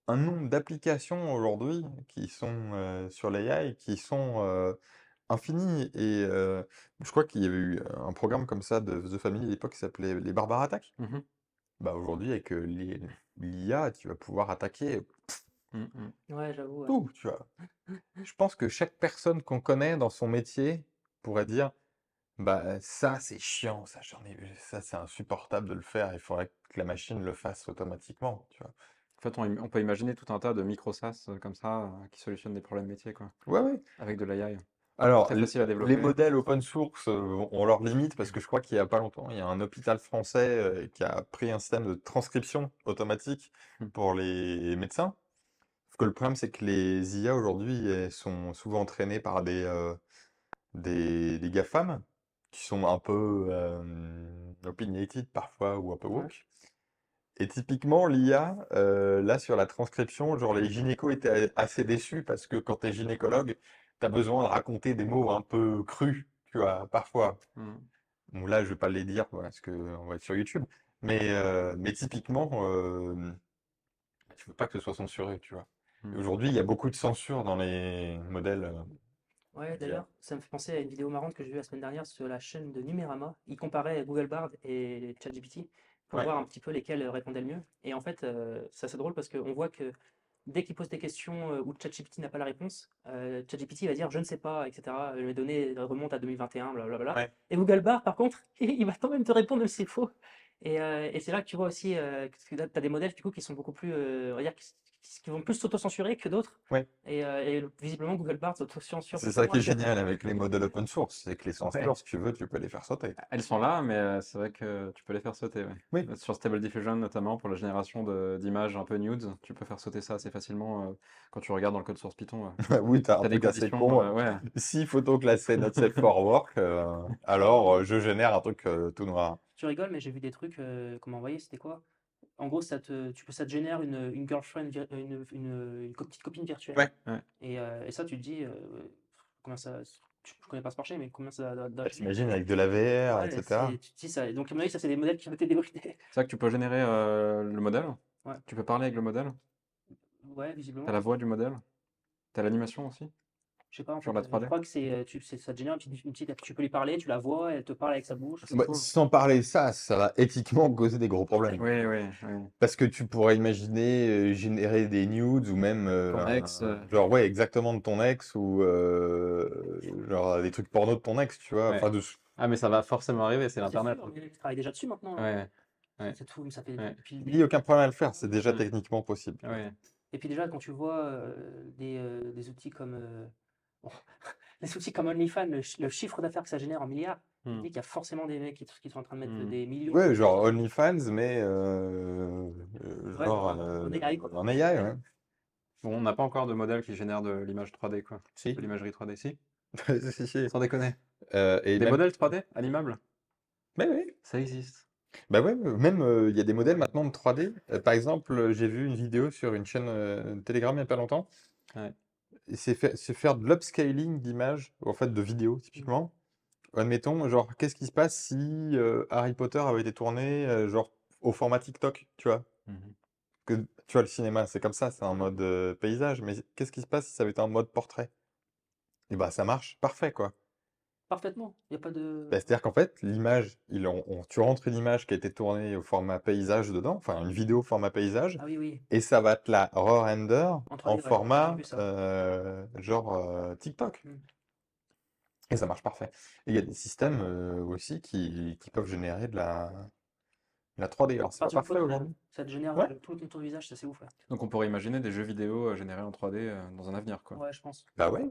un nombre d'applications aujourd'hui qui sont, sur l'AI qui sont, infinies et je crois qu'il y avait eu un programme comme ça de The Family à l'époque qui s'appelait les Barbares Attaques. Mmh mh. Bah, aujourd'hui avec, l'IA, tu vas pouvoir attaquer Mmh mh. Ouais, j'avoue, ouais. tout, tu vois? Je pense que chaque personne qu'on connaît dans son métier pourrait dire: «Bah, ça c'est chiant, ça j'en ai ça c'est insupportable de le faire, il faudrait que la machine le fasse automatiquement», tu vois? En fait, on peut imaginer tout un tas de micro SaaS, comme ça, qui solutionnent des problèmes métiers, quoi, Ouais, ouais. avec de l'AI. Alors Très facile à les développer. modèles open source, ont leurs limites parce que je crois qu'il y a pas longtemps, il y a un hôpital français, qui a pris un système de transcription automatique Mmh. pour les médecins. Sauf que le problème, c'est que les IA aujourd'hui, elles sont souvent entraînées par des GAFAM qui sont un peu, opinionated parfois ou un peu Ouais. woke. Et typiquement l'IA, là sur la transcription, genre les gynécos étaient assez déçus parce que quand tu es gynécologue, tu as besoin de raconter des mots un peu crus, tu vois? Parfois. Mmh. Bon là, je vais pas les dire parce qu'on va être sur YouTube. Mais typiquement, tu veux pas que ce soit censuré, tu vois? Et Mmh. aujourd'hui, il y a beaucoup de censure dans les modèles, Ouais, d'IA. d'ailleurs, ça me fait penser à une vidéo marrante que j'ai vue la semaine dernière sur la chaîne de Numérama. Ils comparaient Google Bard et ChatGPT pour Ouais, voir un petit peu lesquels répondaient le mieux. Et en fait, c'est assez drôle parce qu'on voit que dès qu'il pose des questions où ChatGPT n'a pas la réponse, ChatGPT va dire je ne sais pas, etc. Mes données remontent à 2021, blablabla. ouais. Et Google Bard, par contre, il va quand même te répondre même si c'est faux. Et c'est là que tu vois aussi que tu as des modèles du coup, qui sont beaucoup plus, on va dire, qui vont plus s'auto-censurer que d'autres. Ouais. Et visiblement, Google Bard s'auto-censure C'est beaucoup ça qui moins est que. génial avec les modèles open source, c'est que les Ouais. censures, si tu veux, tu peux les faire sauter. Elles sont là, mais c'est vrai que tu peux les faire sauter, ouais. Oui. Sur Stable Diffusion, notamment, pour la génération d'images un peu nudes, tu peux faire sauter ça assez facilement, quand tu regardes dans le code source Python, Oui, tu as un tu des truc assez conditions, con. ouais. Si photo classée not safe for work, alors je génère un truc tout noir. Tu rigoles, mais j'ai vu des trucs qu'on m'a envoyé, c'était quoi? En gros, ça te génère une girlfriend, petite copine virtuelle. Ouais. Ouais. Et ça, tu te dis, combien ça. Je connais pas ce marché, mais combien ça doit Bah, générer? t'imagines avec de la VR, Ouais, etc. tu te dis ça. Donc, à mon avis, ça, c'est des modèles qui ont été débridés. C'est vrai que tu peux générer, le modèle, Ouais, tu peux parler avec le modèle, ouais, tu as visiblement. la voix du modèle, tu as l'animation aussi, Je sais pas, en sur fait, la je 3D. crois que ça te génère une petite. Tu peux lui parler, tu la vois, elle te parle avec sa bouche. Ça se Bah, trouve. sans parler ça va éthiquement causer des gros problèmes. Oui, oui, oui. Parce que tu pourrais imaginer générer des nudes ou même Ton ex, genre ouais exactement de ton ex ou genre des trucs porno de ton ex, tu vois. ouais. Enfin Ah, mais ça va forcément arriver, c'est C'est l'internet, sûr, hein. mais tu travailles déjà dessus maintenant, hein. Ouais, ouais, C'est tout, ça fait ouais. depuis le il n'y a début. aucun problème à le faire, c'est déjà Mmh. techniquement possible. Ouais. Et puis déjà, quand tu vois des outils comme, bon, des outils comme OnlyFans, le chiffre d'affaires que ça génère en milliards, tu te Mmh. dis qu'il y a forcément des mecs qui sont en train de mettre Mmh. des millions Ouais, genre dessus. OnlyFans, mais Ouais, genre en AI, quoi. en AI, ouais. Bon, on n'a pas encore de modèle qui génère de l'image 3D, quoi. Si. De l'imagerie 3D, si? Si, si. Sans déconner. Et Des même, modèles 3D animables? mais oui. Ça existe. Bah ouais, même il y a des modèles maintenant de 3D. Par exemple, j'ai vu une vidéo sur une chaîne Telegram il n'y a pas longtemps. Ouais. Et c'est faire de l'upscaling d'images, en fait de vidéos typiquement. Admettons, genre, qu'est-ce qui se passe si Harry Potter avait été tourné genre au format TikTok, tu vois? Mmh. Que, tu vois, le cinéma, c'est comme ça, c'est en mode paysage, mais qu'est-ce qui se passe si ça avait été en mode portrait? Et bah ça marche, parfait quoi. Parfaitement, il n'y a pas de. Bah, c'est-à-dire qu'en fait, l'image, tu rentres une image qui a été tournée au format paysage dedans, enfin une vidéo au format paysage, Ah oui, oui, et ça va te la re-render en en 3D, ouais, j'ai format vu ça. genre TikTok. Mm. Et ça marche parfait. Et il y a des systèmes aussi qui peuvent générer de la 3D. Alors À c'est pas partir du parfait moment où aujourd'hui. ça te génère Ouais, tout le contour du visage, ça c'est ouf, ouais. Donc on pourrait imaginer des jeux vidéo, générés en 3D, dans un avenir, quoi. Ouais, je pense. bah ouais.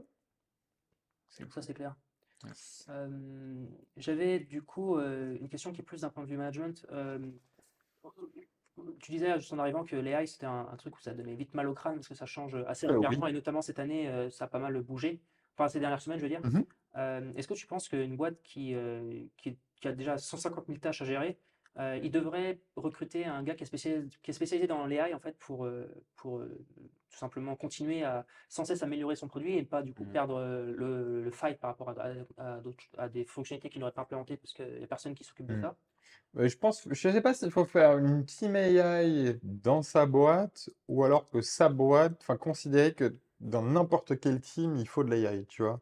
Ça, c'est clair. Ouais. J'avais du coup une question qui est plus d'un point de vue management. Tu disais juste en arrivant que l'AI c'était un truc où ça donnait vite mal au crâne parce que ça change assez Oui. régulièrement et notamment cette année ça a pas mal bougé. Enfin ces dernières semaines je veux dire. Mhm. Est-ce que tu penses qu'une boîte qui a déjà 150 000 tâches à gérer ils devraient recruter un gars qui est spécialisé dans l'AI en fait pour tout simplement continuer à sans cesse améliorer son produit et pas du coup Mhm. perdre le fight par rapport à des fonctionnalités qu'il n'aurait pas implémentées parce qu'il n'y a personne qui s'occupe de Mm. ça. Je sais pas s'il faut faire une team AI dans sa boîte ou alors que sa boîte, enfin considérer que dans n'importe quel team, il faut de l'AI, tu vois.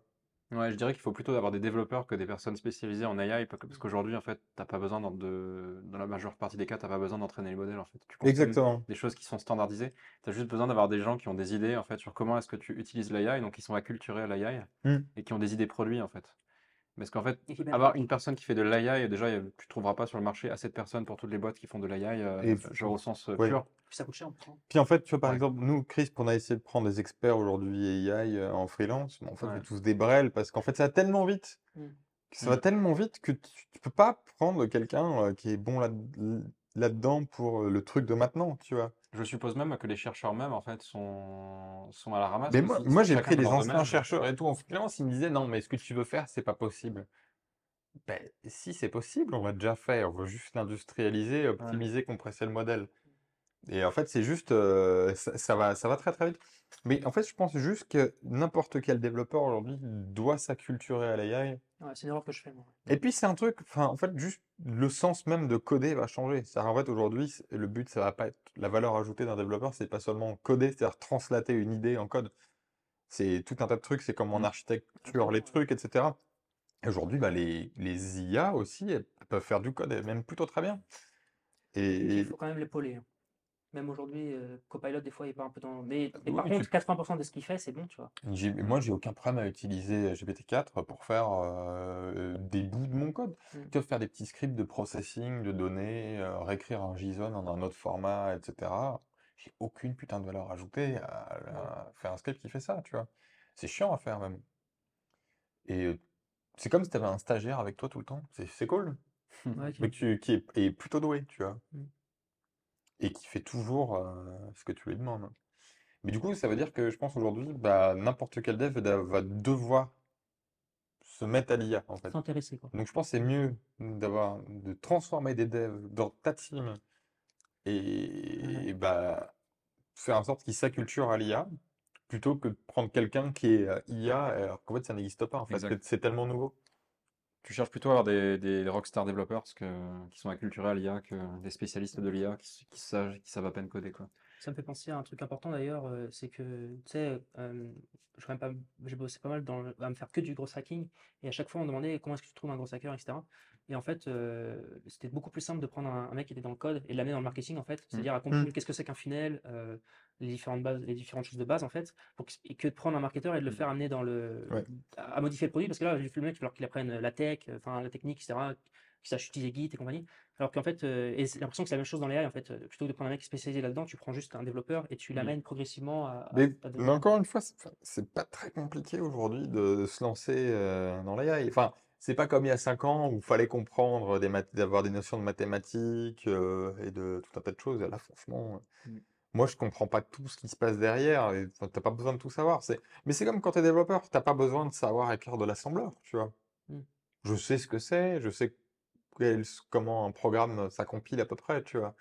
Ouais, je dirais qu'il faut plutôt avoir des développeurs que des personnes spécialisées en AI, parce Mm. qu'aujourd'hui, en fait, t'as pas besoin dans la majeure partie des cas, t'as pas besoin d'entraîner les modèles, en fait. Tu consommes Exactement. des choses qui sont standardisées. T'as juste besoin d'avoir des gens qui ont des idées, en fait, sur comment est-ce que tu utilises l'AI, donc qui sont acculturés à l'AI Mm. et qui ont des idées produits, en fait. Parce qu'en fait, Et qui avoir benchmark. une personne qui fait de l'AI, déjà, tu trouveras pas sur le marché assez de personnes pour toutes les boîtes qui font de l'AI, Et genre au sens ouais. pur. Puis ça coûte cher en plus, hein. Puis en fait, tu vois, par Ouais, exemple, nous, Crisp, on a essayé de prendre des experts aujourd'hui AI en freelance, mais en fait, ouais. c'est tous des brels parce qu'en fait, ça va tellement vite. Mm. Ça va Mm. tellement vite que tu peux pas prendre quelqu'un qui est bon là-dedans pour le truc de maintenant, tu vois. Je suppose même que les chercheurs même, en fait, sont à la ramasse Mais aussi, moi j'ai chacun pris dans des leur anciens domaine. chercheurs et tout en freelance, ils me disaient non, mais ce que tu veux faire, c'est pas possible. Ben, si c'est possible, on l'a déjà fait, on veut juste l'industrialiser, Ouais. optimiser, compresser le modèle. Et en fait, c'est juste, ça va très très vite. Mais en fait, je pense juste que n'importe quel développeur aujourd'hui doit s'acculturer à l'AI. Ouais, c'est l'erreur que je fais moi. Et puis c'est un truc, enfin en fait juste le sens même de coder va changer. C'est-à-dire en fait aujourd'hui le but ça va pas être la valeur ajoutée d'un développeur, c'est pas seulement coder, c'est-à-dire translater une idée en code. C'est tout un tas de trucs, c'est comme en Mm. architecture les Absolument, ouais. trucs, etc. Et aujourd'hui bah, les IA aussi elles peuvent faire du code, et même plutôt très bien. Mais il Et faut quand même l'épauler, hein. Même aujourd'hui, Copilot, des fois, il part un peu dans. Mais par oui, contre, 80% de ce qu'il fait, c'est bon, tu vois. moi j'ai aucun problème à utiliser GPT-4 pour faire des bouts de mon code. Mm. Tu vois, faire des petits scripts de processing de données, réécrire un JSON en un autre format, etc. J'ai aucune putain de valeur ajoutée Ouais. à faire un script qui fait ça, tu vois. C'est chiant à faire même. Et c'est comme si tu avais un stagiaire avec toi tout le temps. C'est cool. Ouais, Mais qui est plutôt doué, tu vois. Mm. Et qui fait toujours ce que tu lui demandes. Mais du coup, ça veut dire que je pense aujourd'hui, bah, n'importe quel dev va devoir se mettre à l'IA, en fait. S'intéresser, quoi. Donc je pense que c'est mieux de transformer des devs dans ta team Ouais. et bah, faire en sorte qu'ils s'acculturent à l'IA plutôt que de prendre quelqu'un qui est IA alors qu'en fait ça n'existe pas en fait, Exact. c'est tellement nouveau. Tu cherches plutôt à avoir des rockstar développeurs qui sont acculturés à l'IA que des spécialistes de l'IA qui savent à peine coder, quoi. Ça me fait penser à un truc important d'ailleurs, c'est que, tu sais, je quand même pas, j'ai bossé pas mal à me faire que du gros hacking, et à chaque fois on me demandait comment est-ce que tu trouves un gros hacker, etc. Et en fait, c'était beaucoup plus simple de prendre un mec qui était dans le code et de l'amener dans le marketing, en fait, Mm. c'est-à-dire à comprendre qu'est-ce que c'est qu'un funnel, les différentes bases, les différentes choses de base, en fait, et que de prendre un marketeur et de le faire amener Ouais. à modifier le produit, parce que là, j'ai fait le mec, il va falloir qu'il apprenne la tech, enfin la technique, etc., qu'il sache utiliser Git et compagnie. Alors qu'en fait, et j'ai l'impression que c'est la même chose dans les AI, en fait, plutôt que de prendre un mec spécialisé là-dedans, tu prends juste un développeur et tu Mm. l'amènes progressivement à Mais devenir. encore une fois, c'est pas très compliqué aujourd'hui de se lancer dans l'AI. Enfin, c'est pas comme il y a 5 ans où il fallait comprendre d'avoir des notions de mathématiques et de tout un tas de choses. Et là, franchement, Mm. moi, je comprends pas tout ce qui se passe derrière. Et enfin, t'as pas besoin de tout savoir. Mais c'est comme quand t'es développeur, t'as pas besoin de savoir écrire de l'assembleur, tu vois. Mm. Je sais ce que c'est, je sais comment un programme ça compile à peu près, tu vois.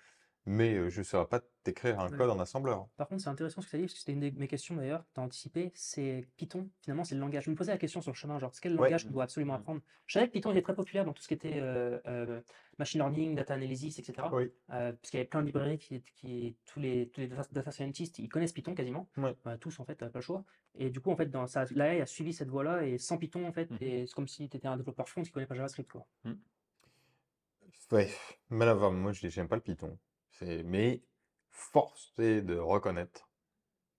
Mais je ne saurais pas t'écrire un Ouais. code en assembleur. Par contre, c'est intéressant ce que tu as dit, parce que c'était une de mes questions d'ailleurs, tu as anticipé, c'est Python, finalement, c'est le langage. Je me posais la question sur le chemin, genre, c'est quel Ouais. langage qu'on doit absolument apprendre? Je savais que Python était très populaire dans tout ce qui était machine learning, data analysis, etc. Oui. Parce qu'il y avait plein de librairies tous les data scientists, ils connaissent Python quasiment. Ouais. Tous en fait, pas le choix. Et du coup, en fait, l'AI a suivi cette voie-là, et sans Python, en fait, Mm. et c'est comme si tu étais un développeur front qui connaît pas JavaScript, quoi. Mm. Ouais. Mais là, moi, j'aime pas le Python. Mais force est de reconnaître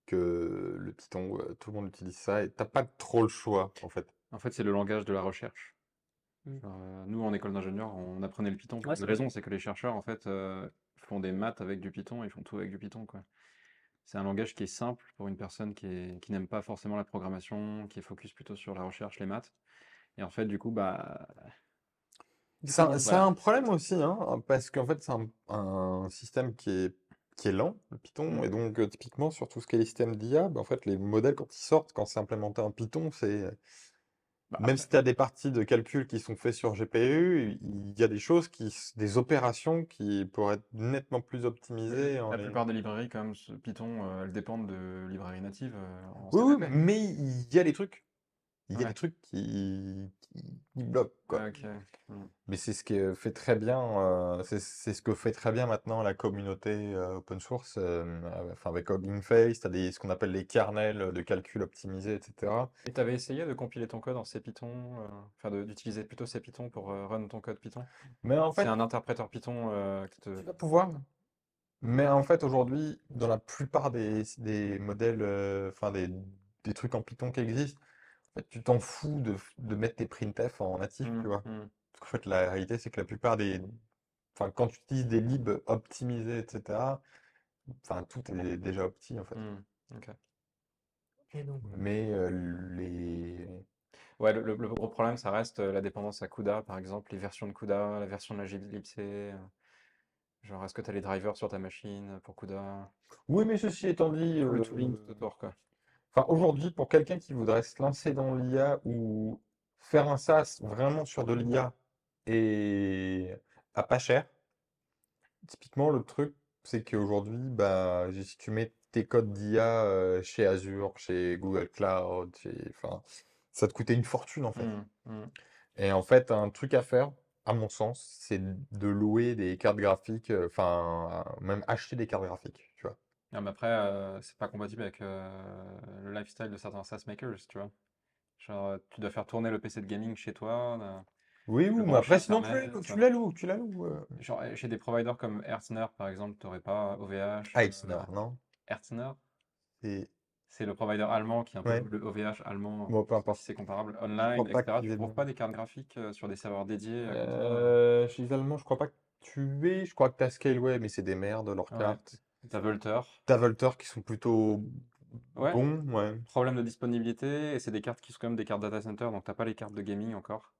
que le Python, tout le monde utilise ça et t'as pas trop le choix, en fait. En fait, c'est le langage de la recherche. Mm. Genre, nous, en école d'ingénieur, on apprenait le Python pour Ouais, une c'est raison, possible. c'est que les chercheurs, en fait, font des maths avec du Python, ils font tout avec du Python, quoi. C'est un langage qui est simple pour une personne qui n'aime pas forcément la programmation, qui est focus plutôt sur la recherche, les maths. Et en fait, du coup, bah, Du coup, il y a Ça a voilà. un problème aussi, hein, parce qu'en fait, c'est un système qui est lent, le Python, Mm. et donc typiquement sur tout ce qui est les systèmes d'IA, bah, en fait, les modèles, quand ils sortent, quand c'est implémenté en Python, Bah, Même si tu as des parties de calcul qui sont faites sur GPU, il y a des choses des opérations qui pourraient être nettement plus optimisées en la plupart des librairies, quand même, Python, elles dépendent de librairies natives en Oui, oui, CPP. mais il y a des trucs. Il y a des Ouais. trucs qui bloquent, quoi. Ah, ok. Mais c'est ce qui est fait très bien, c'est ce que fait très bien maintenant la communauté open source, enfin avec Hugging Face, tu as ce qu'on appelle les kernels de calcul optimisés, etc. Et t'avais essayé de compiler ton code en CPython, enfin d'utiliser plutôt CPython pour run ton code Python? Mais en C'est fait, un interpréteur Python qui te... tu vas pouvoir. Mais en fait, aujourd'hui, dans la plupart des modèles, enfin des trucs en Python qui existent, en fait, tu t'en fous de mettre tes printf en natif, tu vois. Parce qu'en fait, la réalité, c'est que la plupart enfin, quand tu utilises des libs optimisés, etc., enfin, tout est déjà opti, en fait. Ok. Et donc, Mais les... Ouais, le gros problème, ça reste la dépendance à CUDA, par exemple, les versions de CUDA, la version de la glibc. Genre, est-ce que tu as les drivers sur ta machine pour CUDA? Oui, mais ceci étant dit, Tout le tooling tout autour, quoi. enfin, aujourd'hui, pour quelqu'un qui voudrait se lancer dans l'IA ou faire un SaaS vraiment sur de l'IA et à pas cher, typiquement, le truc, c'est qu'aujourd'hui, bah, si tu mets tes codes d'IA chez Azure, chez Google Cloud, enfin, ça te coûtait une fortune en fait. Et en fait, un truc à faire, à mon sens, c'est de louer des cartes graphiques, enfin, même acheter des cartes graphiques, tu vois. Ah, mais après, c'est pas compatible avec le lifestyle de certains SaaS makers, tu vois. Genre, tu dois faire tourner le PC de gaming chez toi, Oui, le oui, mais brancher après, sinon, tu Internet. tu la loues, tu la loues. Genre, chez des providers comme Herzner, par exemple, tu n'aurais pas OVH. Heizner, non? Herzner, Et... c'est le provider allemand qui est un peu Ouais, le OVH allemand, bon, peu si importe. c'est comparable, Je online, crois pas etc. qu'ils Tu aient... trouves pas des cartes graphiques sur des serveurs dédiés comme ça? Chez les Allemands, je crois pas que tu es. Je crois que t'as Scaleway, mais c'est des merdes, leurs Ouais. cartes. T'as Vultr. T'as Vultr qui sont plutôt Ouais, bons, ouais. problème de disponibilité, et c'est des cartes qui sont quand même des cartes data center, donc t'as pas les cartes de gaming encore.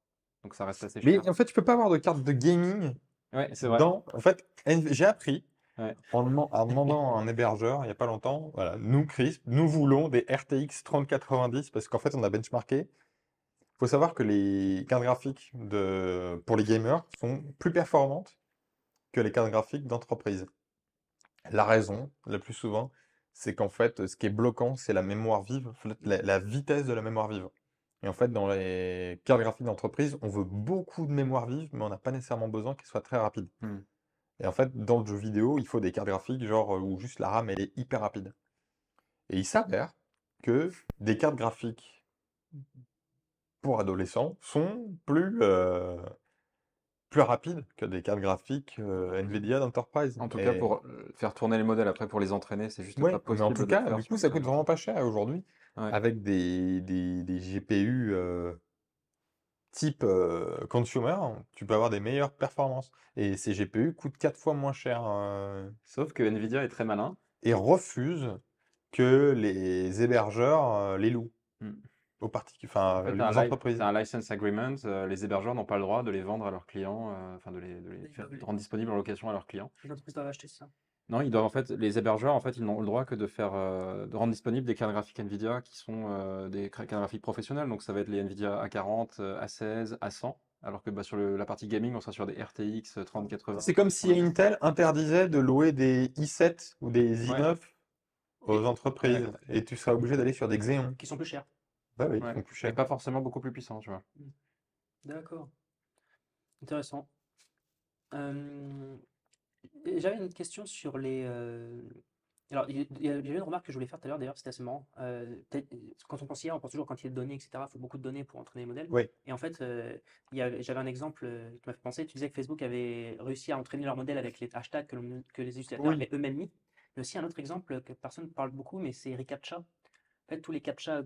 Donc ça reste assez cher. Mais en fait, tu peux pas avoir de carte de gaming Ouais, c'est vrai. dans. En fait, j'ai appris Ouais. en demandant à un hébergeur il y a pas longtemps, voilà, nous, Crisp, nous voulons des RTX 3090 parce qu'en fait, on a benchmarké. Il faut savoir que les cartes graphiques pour les gamers sont plus performantes que les cartes graphiques d'entreprise. La raison, le plus souvent, c'est qu'en fait, ce qui est bloquant, c'est la mémoire vive, en fait, la vitesse de la mémoire vive. Et en fait, dans les cartes graphiques d'entreprise, on veut beaucoup de mémoire vive, mais on n'a pas nécessairement besoin qu'elle soit très rapide. Et en fait, dans le jeu vidéo, il faut des cartes graphiques genre où juste la RAM, elle est hyper rapide. Et il s'avère que des cartes graphiques pour adolescents sont plus rapides que des cartes graphiques NVIDIA d'enterprise. En tout cas, pour faire tourner les modèles après pour les entraîner, c'est juste pas Ouais, mais en possible tout de le cas, faire du sur coup, une ça carte coûte vraiment graphique. pas cher aujourd'hui. Ouais. Avec des GPU type consumer, tu peux avoir des meilleures performances. Et ces GPU coûtent 4 fois moins cher Sauf que Nvidia est très malin. et refusent que les hébergeurs les louent Mm. aux En fait, aux entreprises. t'as un license agreement, les hébergeurs n'ont pas le droit de les vendre à leurs clients, enfin de de rendre disponibles en location à leurs clients. les entreprises doivent acheter ça. Non, ils doivent en fait, les hébergeurs, en fait, ils n'ont le droit que de faire, de rendre disponibles des cartes graphiques Nvidia qui sont des cartes graphiques professionnelles. Donc ça va être les Nvidia A40, A16, A100. Alors que bah, sur la partie gaming, on sera sur des RTX 3080. C'est comme si Intel interdisait de louer des i7 ou des Ouais, i9 aux Et- entreprises. ouais, Et tu seras obligé d'aller sur des Xeon. qui sont plus chers. Bah oui, ils ouais. sont plus Mais chers. pas forcément beaucoup plus puissants, tu vois. D'accord. Intéressant. Euh, et j'avais une question sur les. Alors, il y avait une remarque que je voulais faire tout à l'heure, d'ailleurs, c'était assez marrant. Quand on pense IA, on pense toujours quantité de données, etc. Il faut beaucoup de données pour entraîner les modèles. Oui. Et en fait, j'avais un exemple qui m'a fait penser. Tu disais que Facebook avait réussi à entraîner leur modèle avec les hashtags que les utilisateurs Oui. avaient eux-mêmes mis. Mais aussi un autre exemple que personne ne parle beaucoup, mais c'est reCAPTCHA. En fait, tous les CAPTCHA,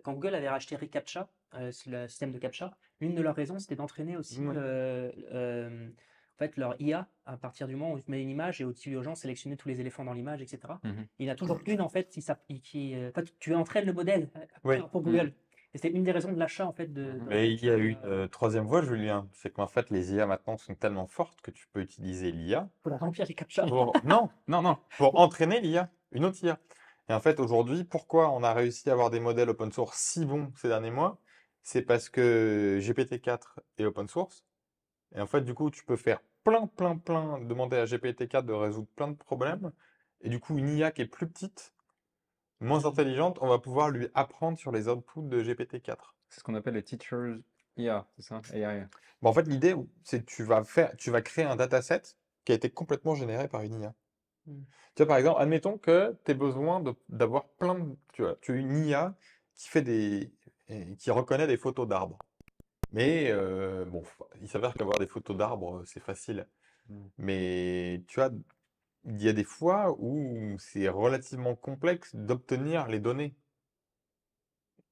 quand Google avait racheté reCAPTCHA, c'est le système de CAPTCHA, l'une de leurs raisons, c'était d'entraîner aussi Ouais. en fait, leur IA, à partir du moment où tu mets une image et au-dessus urgent, sélectionner tous les éléphants dans l'image, etc. Il y en a toujours une, en fait, en fait, tu entraînes le modèle Oui. pour Google. Et c'est une des raisons de l'achat, en fait, de Mais il y a reCAPTCHA, une troisième voie, Julien. C'est qu'en fait, les IA maintenant sont tellement fortes que tu peux utiliser l'IA pour remplir les CAPTCHA. non, non, non, pour entraîner l'IA, une autre IA. Et en fait, aujourd'hui, pourquoi on a réussi à avoir des modèles open source si bons ces derniers mois? c'est parce que GPT-4 est open source. Et en fait, du coup, tu peux faire demander à GPT-4 de résoudre plein de problèmes. Et du coup, une IA qui est plus petite, moins intelligente, on va pouvoir lui apprendre sur les outputs de GPT-4. C'est ce qu'on appelle les teachers IA, c'est ça? AI. Bon, en fait, l'idée, c'est que tu vas créer un dataset qui a été complètement généré par une IA. Mm. Tu vois, par exemple, admettons que tu aies besoin d'avoir tu as une IA qui fait qui reconnaît des photos d'arbres. Mais bon, il s'avère qu'avoir des photos d'arbres, c'est facile. Mm. Mais tu vois, il y a des fois où c'est relativement complexe d'obtenir les données.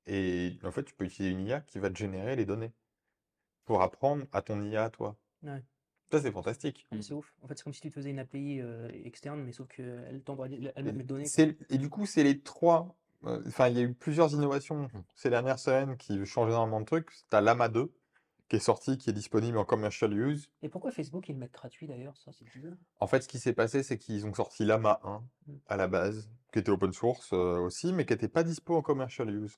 Et en fait, tu peux utiliser une IA qui va te générer les données pour apprendre à ton IA à toi. Ouais. Ça, c'est fantastique. C'est ouf. En fait, c'est comme si tu te faisais une API externe, mais sauf qu'elle t'envoie elle-même Et les données, quoi. et du coup, c'est les trois. Enfin, il y a eu plusieurs innovations ces dernières semaines qui changent énormément de trucs. Tu as Llama 2 qui est sorti, qui est disponible en commercial use. Et pourquoi Facebook, ils le mettent gratuit d'ailleurs? Ça, c'est bizarre. En fait, ce qui s'est passé, c'est qu'ils ont sorti Llama 1 Mm. à la base, qui était open source aussi, mais qui n'était pas dispo en commercial use.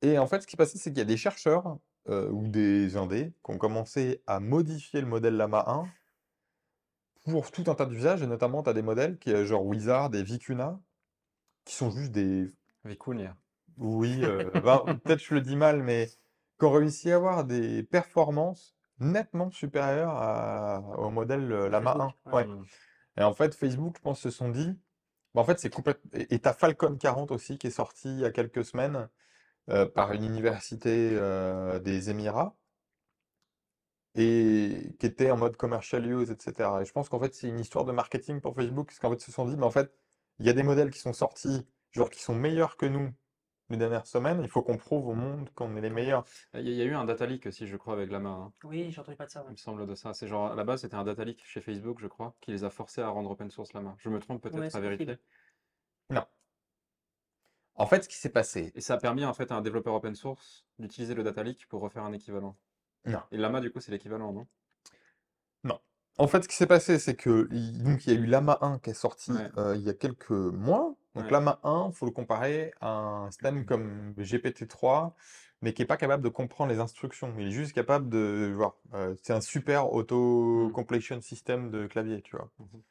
Et en fait, ce qui s'est passé, c'est qu'il y a des chercheurs ou des indés qui ont commencé à modifier le modèle Llama 1 pour tout un tas d'usages, et notamment, tu as des modèles qui, genre Wizard et Vicuna, qui sont juste des. Vicuña. Oui, ben, peut-être je le dis mal, mais qui ont réussi à avoir des performances nettement supérieures au modèle Llama Facebook, 1. ouais. Ouais. Et en fait, Facebook, je pense, se sont dit. Bah, en fait, c'est complètement. Et t'as Falcon 40 aussi qui est sorti il y a quelques semaines par une université des Émirats et qui était en mode commercial use, etc. Et je pense qu'en fait, c'est une histoire de marketing pour Facebook, parce qu'en fait, ils se sont dit, mais en fait, il y a des modèles qui sont sortis, genre qui sont meilleurs que nous les dernières semaines, il faut qu'on prouve au monde qu'on est les meilleurs. Il y a eu un data leak aussi, je crois, avec Llama, hein. Oui, j'ai entendu pas de ça, Il ouais. me semble de ça. C'est genre, à la base, c'était un data leak chez Facebook, je crois, qui les a forcés à rendre open source Llama. Je me trompe Ouais, peut-être à c'est vérifier. possible. Non. En fait, ce qui s'est passé. Et ça a permis en fait à un développeur open source d'utiliser le data leak pour refaire un équivalent. Non. Et Llama, du coup, c'est l'équivalent, non? Non. En fait, ce qui s'est passé, c'est que donc, il y a eu Llama 1 qui est sorti Ouais. il y a quelques mois. Donc Ouais. Llama 1, il faut le comparer à un système comme GPT-3, mais qui n'est pas capable de comprendre les instructions. Il est juste capable de voir. C'est un super auto-completion system de clavier, tu vois. Mhm.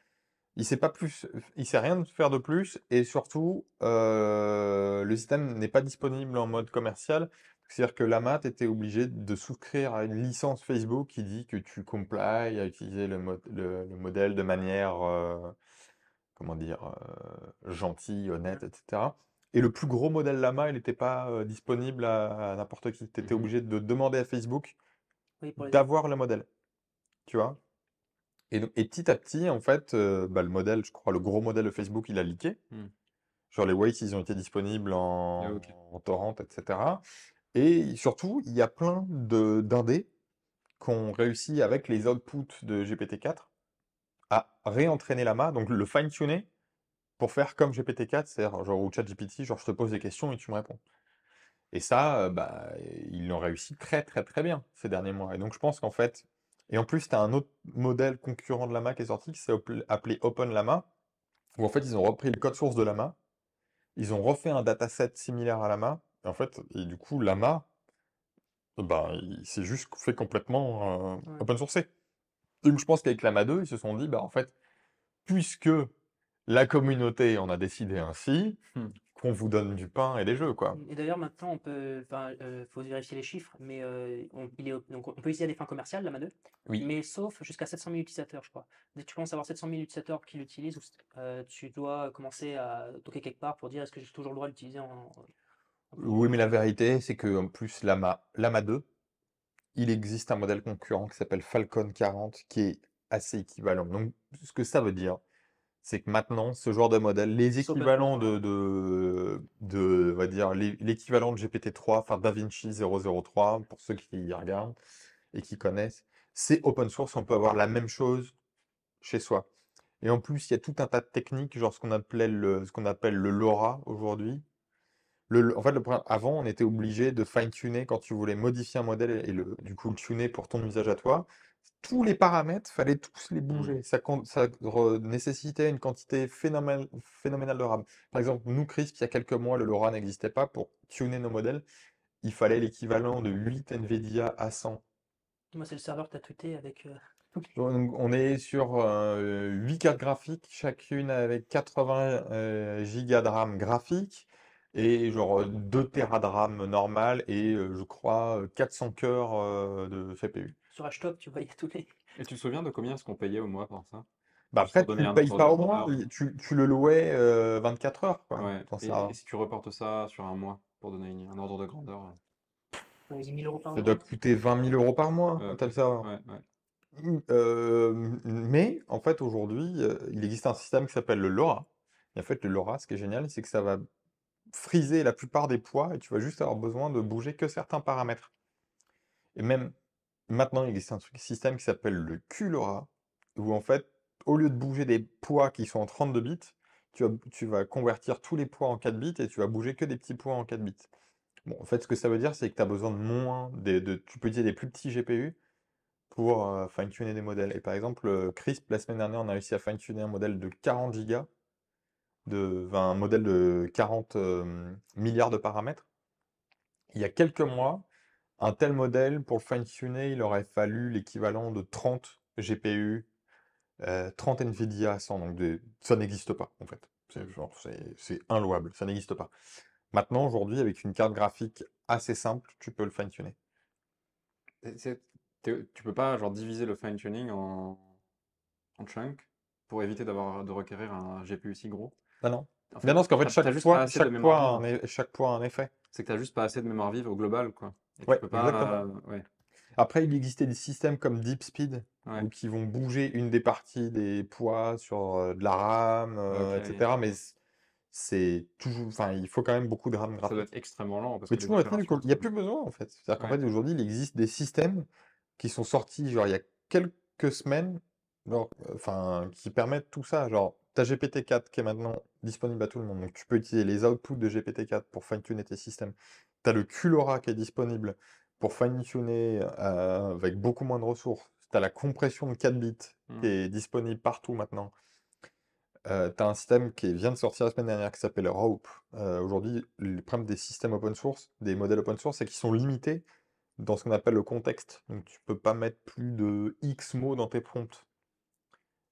Il sait pas plus, il sait rien faire de plus, et surtout, le système n'est pas disponible en mode commercial. C'est-à-dire que Llama, tu étais obligé de souscrire à une licence Facebook qui dit que tu complies à utiliser le modèle de manière, comment dire, gentille, honnête, etc. Et le plus gros modèle Llama, il n'était pas disponible à n'importe qui. Tu étais Mhm. obligé de demander à Facebook Oui, pour les d'avoir le modèle, tu vois. Et petit à petit, en fait, bah, le modèle, je crois, le gros modèle de Facebook, il a leaké. Hmm. Genre les weights, ils ont été disponibles Ah, ok. en torrent, etc. Et surtout, il y a plein d'indés qui ont réussi avec les outputs de GPT-4 à réentraîner Llama, donc le fine-tuner pour faire comme GPT-4, c'est-à-dire genre ou ChatGPT, genre je te pose des questions et tu me réponds. Et ça, bah, ils l'ont réussi très très très bien ces derniers mois. Et donc je pense qu'en fait, et en plus, tu as un autre modèle concurrent de Llama qui est sorti, qui s'est appelé OpenLlama, où en fait ils ont repris le code source de Llama, ils ont refait un dataset similaire à Llama, et en fait, et du coup, Llama, bah, il s'est juste fait complètement Ouais. open sourcé. Donc je pense qu'avec Llama 2, ils se sont dit, bah en fait, puisque la communauté en a décidé ainsi, Hmm. qu'on vous donne du pain et des jeux, quoi. Et d'ailleurs, maintenant, on peut, enfin, faut vérifier les chiffres, mais donc, on peut utiliser à des fins commerciales, Lama 2, Oui. mais sauf jusqu'à 700 000 utilisateurs, je crois. Dès que tu commences à avoir 700 000 utilisateurs qui l'utilisent, tu dois commencer à toquer quelque part pour dire est-ce que j'ai toujours le droit d'utiliser en Oui, mais la vérité, c'est que en plus, Llama 2, il existe un modèle concurrent qui s'appelle Falcon 40, qui est assez équivalent. Donc, ce que ça veut dire, c'est que maintenant, ce genre de modèle, les Sauf équivalents source, on va dire, l'équivalent de GPT-3, enfin DaVinci 003, pour ceux qui regardent et qui connaissent, c'est open source, on peut avoir la même chose chez soi. Et en plus, il y a tout un tas de techniques, genre ce qu'on appelle le LoRa aujourd'hui. En fait, avant, on était obligé de fine-tuner quand tu voulais modifier un modèle et du coup le tuner pour ton usage à toi. Tous les paramètres, fallait tous les Hmm. bouger. Ça nécessitait une quantité phénoménale de RAM. Par exemple, nous, Crisp, il y a quelques mois, le LoRa n'existait pas pour tuner nos modèles. il fallait l'équivalent de 8 NVIDIA A100. Moi, c'est le serveur que tu as tweeté avec. Donc, on est sur 8 cartes graphiques, chacune avec 80 gigas de RAM graphique et genre 2 Tera de RAM normal et je crois 400 cœurs de CPU. Sur Hashtag, tu voyais tous les. Et tu te souviens de combien est-ce qu'on payait au mois pour ça? Bah Juste après, pour tu donner le un payes ordre pas de au mois, grandeur. tu le louais 24 heures, quoi, Ouais. ton Et serveur. si tu reportes ça sur un mois, pour donner un ordre de grandeur. Ouais, 10 000 euros par Ça doit mois. coûter 20 000 euros par mois, un Ok. tel serveur. Ouais, ouais. Mais en fait, aujourd'hui, il existe un système qui s'appelle le LoRa. Et en fait, le LoRa, ce qui est génial, c'est que ça va friser la plupart des poids et tu vas juste avoir besoin de bouger que certains paramètres. Et même maintenant, il existe un système qui s'appelle le QLoRa, où en fait, au lieu de bouger des poids qui sont en 32 bits, tu vas convertir tous les poids en 4 bits et tu vas bouger que des petits poids en 4 bits. Bon, en fait, ce que ça veut dire, c'est que tu as besoin de moins, tu peux utiliser des plus petits GPU pour fine-tuner des modèles. Et par exemple, Crisp, la semaine dernière, on a réussi à fine-tuner un modèle de 40 gigas, un modèle de 40 milliards de paramètres. Il y a quelques mois, un tel modèle, pour le fine-tuner, il aurait fallu l'équivalent de 30 GPU, 30 NVIDIA 100, donc ça n'existe pas, en fait. C'est inlouable, ça n'existe pas. Maintenant, aujourd'hui, avec une carte graphique assez simple, tu peux le fine-tuner. Tu peux pas genre diviser le fine-tuning en chunks pour éviter de requérir un GPU si gros. Ah non. En Mais fait, non, parce qu'en fait, t'as juste pas assez de chaque mémoire poids a vive. chaque poids a un effet. C'est que t'as juste pas assez de mémoire vive au global, quoi. Et tu Ouais, peux exactement. pas. Ouais, Après, il existait des systèmes comme DeepSpeed, ouais. ou qui vont bouger une des parties des poids sur de la RAM, Ok. etc. Mais c'est toujours, enfin, il faut quand même beaucoup de RAM Ça doit graphique. être extrêmement lent parce Mais que les toujours est-il opérations qu'il n'y a sont. plus besoin, en fait. C'est-à-dire qu'en Ouais. fait, aujourd'hui, il existe des systèmes qui sont sortis, genre, il y a quelques semaines, genre, enfin, qui permettent tout ça. Genre, tu as GPT-4 qui est maintenant disponible à tout le monde. Donc, tu peux utiliser les outputs de GPT-4 pour fine-tuner tes systèmes. Tu as le QLoRa qui est disponible pour fine-tuner avec beaucoup moins de ressources. Tu as la compression de 4 bits qui Hmm. est disponible partout maintenant. Tu as un système qui vient de sortir la semaine dernière qui s'appelle Rope. Aujourd'hui, le problème des systèmes open source, des modèles open source, c'est qu'ils sont limités dans ce qu'on appelle le contexte. Donc tu peux pas mettre plus de X mots dans tes prompts.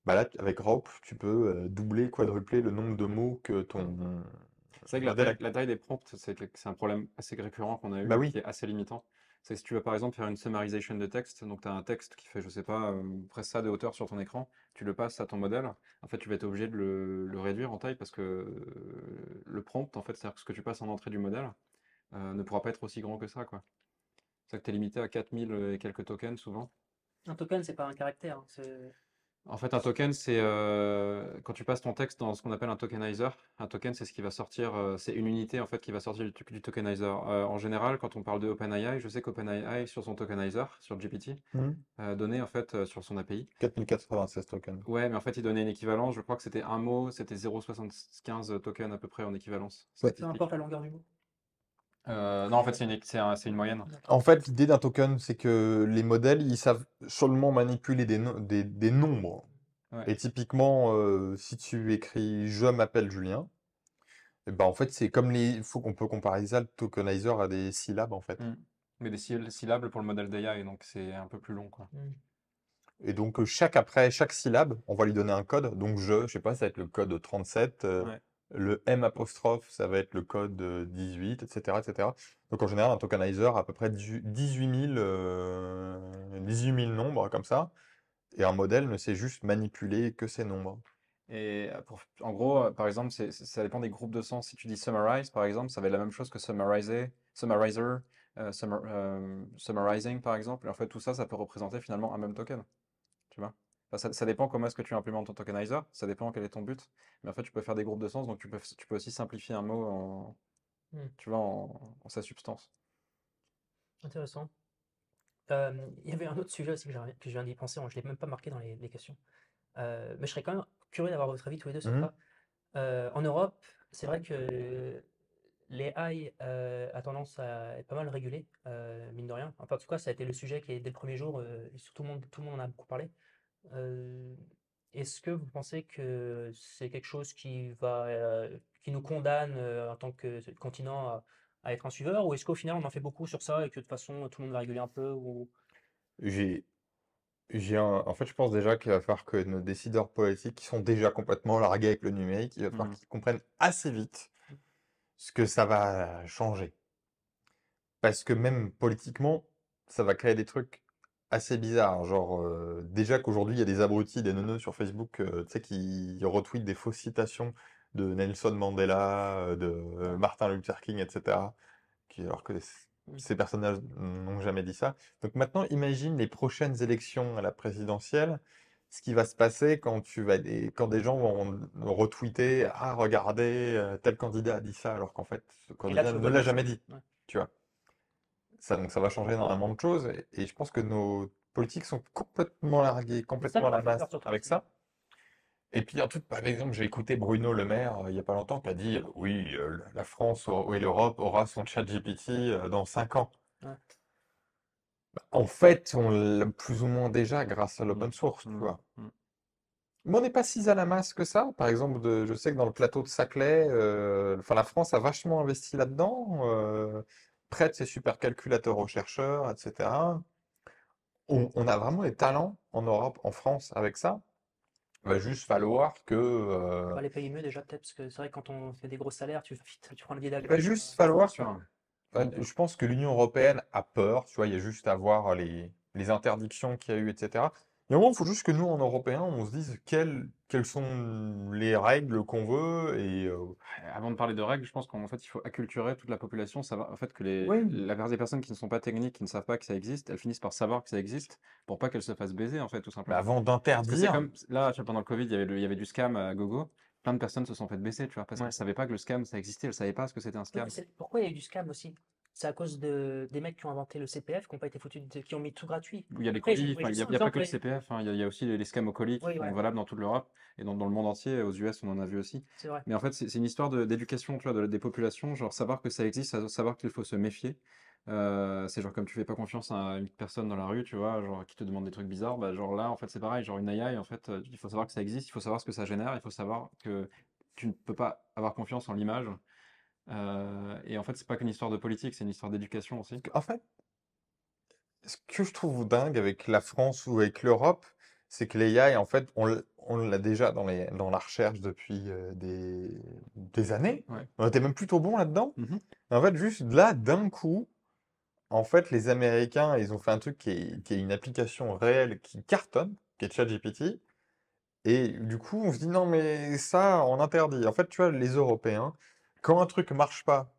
Bah là, avec Rope, tu peux doubler, quadrupler le nombre de mots que ton C'est vrai que modèle a. la taille des prompts, c'est un problème assez récurrent qu'on a eu Bah et oui, qui est assez limitant. C'est que si tu veux par exemple faire une summarization de texte, donc tu as un texte qui fait, je sais pas, presque ça de hauteur sur ton écran, tu le passes à ton modèle, en fait tu vas être obligé de le réduire en taille parce que le prompt, en fait, c'est-à-dire que ce que tu passes en entrée du modèle, ne pourra pas être aussi grand que ça, quoi. C'est que tu es limité à 4000 et quelques tokens souvent. Un token, c'est pas un caractère, hein, c'est. En fait, un token, c'est quand tu passes ton texte dans ce qu'on appelle un tokenizer. Un token, c'est ce qui va sortir, c'est une unité en fait qui va sortir du tokenizer. En général, quand on parle de OpenAI, je sais qu'OpenAI sur son tokenizer, sur GPT, mhm. donnait en fait sur son API. 4096 tokens. Ouais, mais en fait, il donnait une équivalence. Je crois que c'était un mot, c'était 0,75 tokens à peu près en équivalence Ouais. Peu statistique. importe la longueur du mot. Non, en fait, c'est une moyenne. D'accord. En fait, l'idée d'un token, c'est que les modèles, ils savent seulement manipuler des nombres. Ouais. Et typiquement, si tu écris «Je m'appelle Julien», et ben en fait, c'est comme il faut qu'on peut comparer ça, le tokenizer, à des syllabes, en fait. Mm. Mais des syllabes pour le modèle d'AI, donc c'est un peu plus long, quoi. Hmm. Et donc, après chaque syllabe, on va lui donner un code. Donc, je sais pas, ça va être le code 37. Ouais. Le M apostrophe, ça va être le code 18, etc., etc. Donc, en général, un tokenizer a à peu près 18 000 nombres comme ça. Et un modèle ne sait juste manipuler que ces nombres. Et en gros, par exemple, ça dépend des groupes de sens. Si tu dis summarize, par exemple, ça va être la même chose que summarizer, summarizing, par exemple. Et en fait, tout ça, ça peut représenter finalement un même token. Tu vois? Enfin, ça dépend comment est-ce que tu implémentes ton tokenizer, ça dépend quel est ton but. Mais en fait, tu peux faire des groupes de sens, donc tu peux aussi simplifier un mot Hmm. tu vois, en sa substance. Intéressant. Il y avait un autre sujet aussi que je viens d'y penser, je ne l'ai même pas marqué dans les questions. Mais je serais quand même curieux d'avoir votre avis tous les deux sur Mhm. ça. En Europe, c'est vrai que l'AI a tendance à être pas mal régulé, mine de rien. Enfin, en tout cas, ça a été le sujet qui est dès le premier jour, et tout le monde en a beaucoup parlé. Euh, Est-ce que vous pensez que c'est quelque chose qui nous condamne en tant que continent à être un suiveur, ou est-ce qu'au final on en fait beaucoup sur ça et que de toute façon tout le monde va rigoler un peu ou... J'ai, en fait, je pense déjà qu'il va falloir que nos décideurs politiques, qui sont déjà complètement largués avec le numérique, il va falloir Mhm. qu'ils comprennent assez vite ce que ça va changer. Parce que même politiquement, ça va créer des trucs assez bizarres. Genre, déjà qu'aujourd'hui, il y a des abrutis, des neuneux sur Facebook, tu sais, qui retweetent des fausses citations de Nelson Mandela, de Ouais. Martin Luther King, etc. Alors que Mm. ces personnages n'ont jamais dit ça. Donc maintenant, imagine les prochaines élections à la présidentielle, ce qui va se passer quand quand des gens vont retweeter, ah regardez, tel candidat a dit ça, alors qu'en fait, ce Et là candidat tu le ne vois l'a direct. jamais dit. Ouais. Tu vois. Donc ça va changer énormément de choses, et je pense que nos politiques sont complètement largués, C'est ça complètement qui à me la fait masse peur surtout. avec ça. Et puis un truc, par exemple, j'ai écouté Bruno Le Maire il n'y a pas longtemps qui a dit oui, la France et l'Europe aura son chat GPT dans 5 ans. Ouais. En fait, on l'a plus ou moins déjà grâce à Mhm. l'open source, tu Mhm. vois. Mhm. Mais on n'est pas si à la masse que ça. Par exemple, je sais que dans le plateau de Saclay, enfin, la France a vachement investi là-dedans, prête ses supercalculateurs aux chercheurs, etc. On a vraiment des talents en Europe, en France, avec ça. Il va juste falloir que, On va les payer mieux déjà peut-être, parce que c'est vrai que quand on fait des gros salaires, tu, vite, tu prends le billet il va d'avion. juste C'est falloir. sûr. Enfin, je pense que l'Union européenne a peur, tu vois, il y a juste à voir les interdictions qu'il y a eu, etc. Il y a un moment, il faut juste que nous, en Européens, on se dise quelles sont les règles qu'on veut, et Avant de parler de règles, je pense qu'en fait, il faut acculturer toute la population, savoir en fait que oui. la plupart des personnes qui ne sont pas techniques, qui ne savent pas que ça existe, elles finissent par savoir que ça existe pour pas qu'elles se fassent baiser, en fait, tout Mais simplement. avant Parce que c'est d'interdire, comme là, tu vois, pendant le Covid, il y avait du scam à gogo. Plein de personnes se sont fait baisser, tu vois, parce ouais. qu'elles savaient pas que le scam ça existait, elles savaient pas ce que c'était un Oui, scam. mais pourquoi il y a eu du scam aussi? C'est à cause des mecs qui ont inventé le CPF, qui ont pas été foutus, qui ont mis tout gratuit. Où il y a les Après, ils ont colis, trouvé enfin, juste il y a pas que le simple. CPF, hein, il y a aussi les scams au colis qui Oui, sont ouais, valables dans toute l'Europe et dans le monde entier. Aux US, on en a vu aussi. c'est vrai. Mais en fait, c'est une histoire d'éducation, tu vois, des populations, genre savoir que ça existe, savoir qu'il faut se méfier. C'est genre comme tu fais pas confiance à une personne dans la rue, tu vois, genre qui te demande des trucs bizarres, bah genre là, en fait, c'est pareil, genre une AI, en fait, il faut savoir que ça existe, il faut savoir ce que ça génère, il faut savoir que tu ne peux pas avoir confiance en l'image. Et en fait, c'est pas qu'une histoire de politique, c'est une histoire d'éducation aussi. En fait, ce que je trouve dingue avec la France ou avec l'Europe, c'est que l'AI, en fait, on l'a déjà dans la recherche depuis des années. Ouais. On était même plutôt bon là-dedans. Mhm. En fait, juste là, d'un coup, en fait, les Américains, ils ont fait un truc qui est une application réelle qui cartonne, qui est ChatGPT. Et du coup, on se dit non, mais ça, on interdit. En fait, tu vois, les Européens, quand un truc marche pas,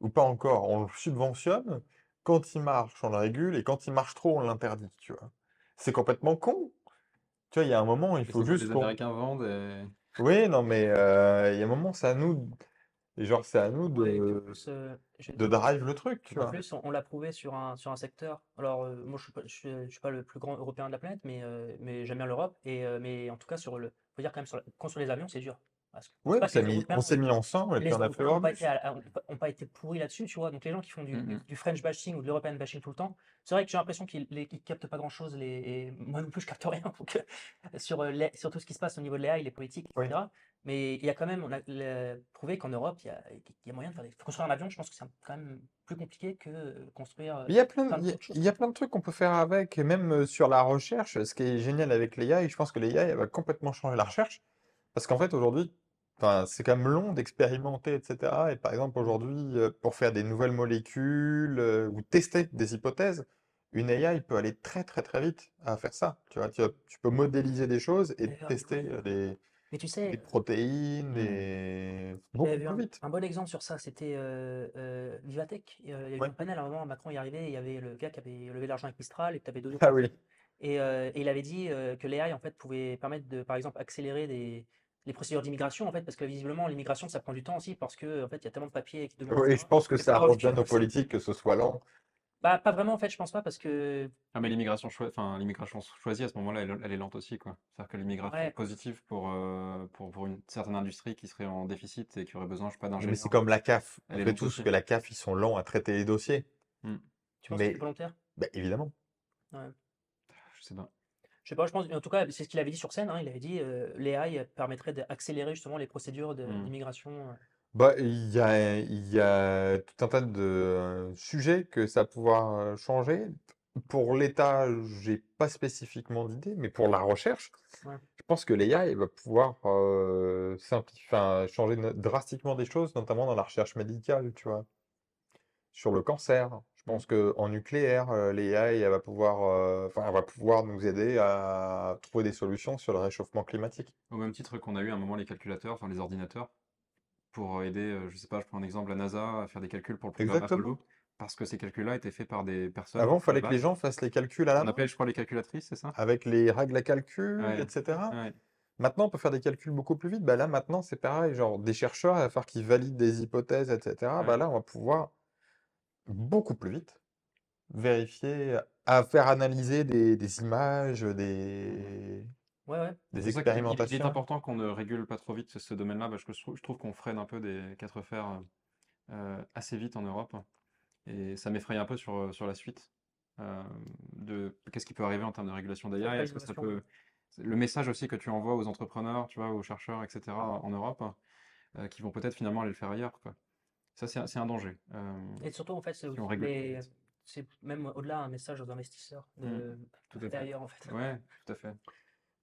ou pas encore, on le subventionne. Quand il marche, on le régule. Et quand il marche trop, on l'interdit, tu vois. C'est complètement con. Tu vois, il y a un moment, il Et faut c'est ça, juste les qu'on. Américains vendent et... Oui, non, mais il y a un moment, c'est à nous. Et genre, c'est à nous Ouais, et puis en plus, je vais de dire, en plus, drive le truc, tu en vois. plus, on l'a prouvé sur un secteur. Alors, moi, je suis pas le plus grand européen de la planète, mais j'aime bien l'Europe. Mais en tout cas, faut dire quand même, construire les avions, c'est dur. Parce que je pense Ouais, pas que les on Européens s'est mis ensemble et puis les on a fait Européens n'ont pas Airbus. été, ont pas été pourris là-dessus, tu vois. Donc les gens qui font Mhm. du French bashing ou de l'European bashing tout le temps, c'est vrai que j'ai l'impression qu'ils captent pas grand-chose. Et moi non plus, je capte rien donc, sur tout ce qui se passe au niveau de l'AI, les politiques, Oui. etc. Mais il y a quand même, on a prouvé qu'en Europe, il y a moyen de faire construire un avion. Je pense que c'est quand même plus compliqué que construire Mais il y a plein plein il y a, d'autres choses, il y a quoi. plein de trucs qu'on peut faire avec, et même sur la recherche. Ce qui est génial avec l'AI, et je pense que l'AI elle va complètement changer la recherche. Parce qu'en fait, aujourd'hui, enfin, c'est quand même long d'expérimenter, etc. Et par exemple, Mm. aujourd'hui, pour faire des nouvelles molécules ou tester des hypothèses, une AI peut aller très très très vite à faire ça. Tu vois, tu peux modéliser des choses et D'ailleurs, tester mais tu des sais, protéines, Mhm. beaucoup j'avais vu plus vite. un bon exemple sur ça, c'était Vivatech. Il y a eu Ouais. un panel à un moment, Macron y arrivait, et il y avait le gars qui avait levé de l'argent avec Mistral, et tu avais d'autres Ah oui. personnes. Et il avait dit que l'AI en fait pouvait permettre de, par exemple, accélérer les procédures d'immigration, en fait, parce que visiblement l'immigration ça prend du temps aussi, parce que en fait il y a tellement de papiers qui demandent, Oui, je etc. pense que Et faut ça avoir arrange du bien cul nos pour ça. politiques que ce soit lent. Bah, pas vraiment en fait, je pense pas, parce que Ah, mais l'immigration choisie, à ce moment-là, elle est lente aussi, quoi. C'est-à-dire que l'immigration ouais, positive pour une certaine industrie qui serait en déficit et qui aurait besoin, je sais pas, Mais c'est d'ingénieurs, comme la CAF. On elle est sait lente tous aussi. que la CAF, ils sont lents à traiter les dossiers. Hmm. tu penses que c'est Mais, volontaire? bah, évidemment. Ouais. Je sais pas. Je sais pas, je pense, en tout cas, c'est ce qu'il avait dit sur scène, hein, il avait dit l'AI permettrait d'accélérer justement les procédures Hmm. d'immigration. Bah, il y a tout un tas de sujets que ça va pouvoir changer. Pour l'État, j'ai pas spécifiquement d'idée, mais pour la recherche, Ouais. je pense que l'AI va pouvoir changer drastiquement des choses, notamment dans la recherche médicale, tu vois. Sur le cancer, je Mm. pense qu'en nucléaire, l'AI, elle va pouvoir nous aider à trouver des solutions sur le réchauffement climatique. Au même titre qu'on a eu à un moment les calculateurs, enfin les ordinateurs, pour aider, je sais pas, je prends un exemple, la NASA à faire des calculs pour le programme Exactement. Apollo, parce que ces calculs-là étaient faits par des personnes Avant, il à la fallait que les base, gens fassent les calculs à la qu'on main, appelle, je crois, les calculatrices, c'est ça? avec les règles à calcul, Ouais, etc. ouais. Maintenant, on peut faire des calculs beaucoup plus vite. Bah là, maintenant, c'est pareil. Genre, des chercheurs, il va falloir qu'ils valident des hypothèses, etc. Ouais. Bah là, on va pouvoir beaucoup plus vite vérifier, à faire analyser des images, Ouais, ouais. C'est des pour ça qu'il est expérimentations. important qu'on ne régule pas trop vite ce domaine-là, parce que je trouve qu'on freine un peu des quatre fers assez vite en Europe. Et ça m'effraie un peu sur la suite de qu'est-ce qui peut arriver en termes de régulation Ça d'AI. ferait Est-ce que ça l'innovation, ouais. peut. Le message aussi que tu envoies aux entrepreneurs, tu vois, aux chercheurs, etc., en Europe, qui vont peut-être finalement aller le faire ailleurs, quoi. Ça, c'est un danger. Et surtout, en fait, Si on régule trop vite. c'est même au-delà un message aux investisseurs Mm, de tout à aller fait. ailleurs, en fait. Ouais, tout à fait.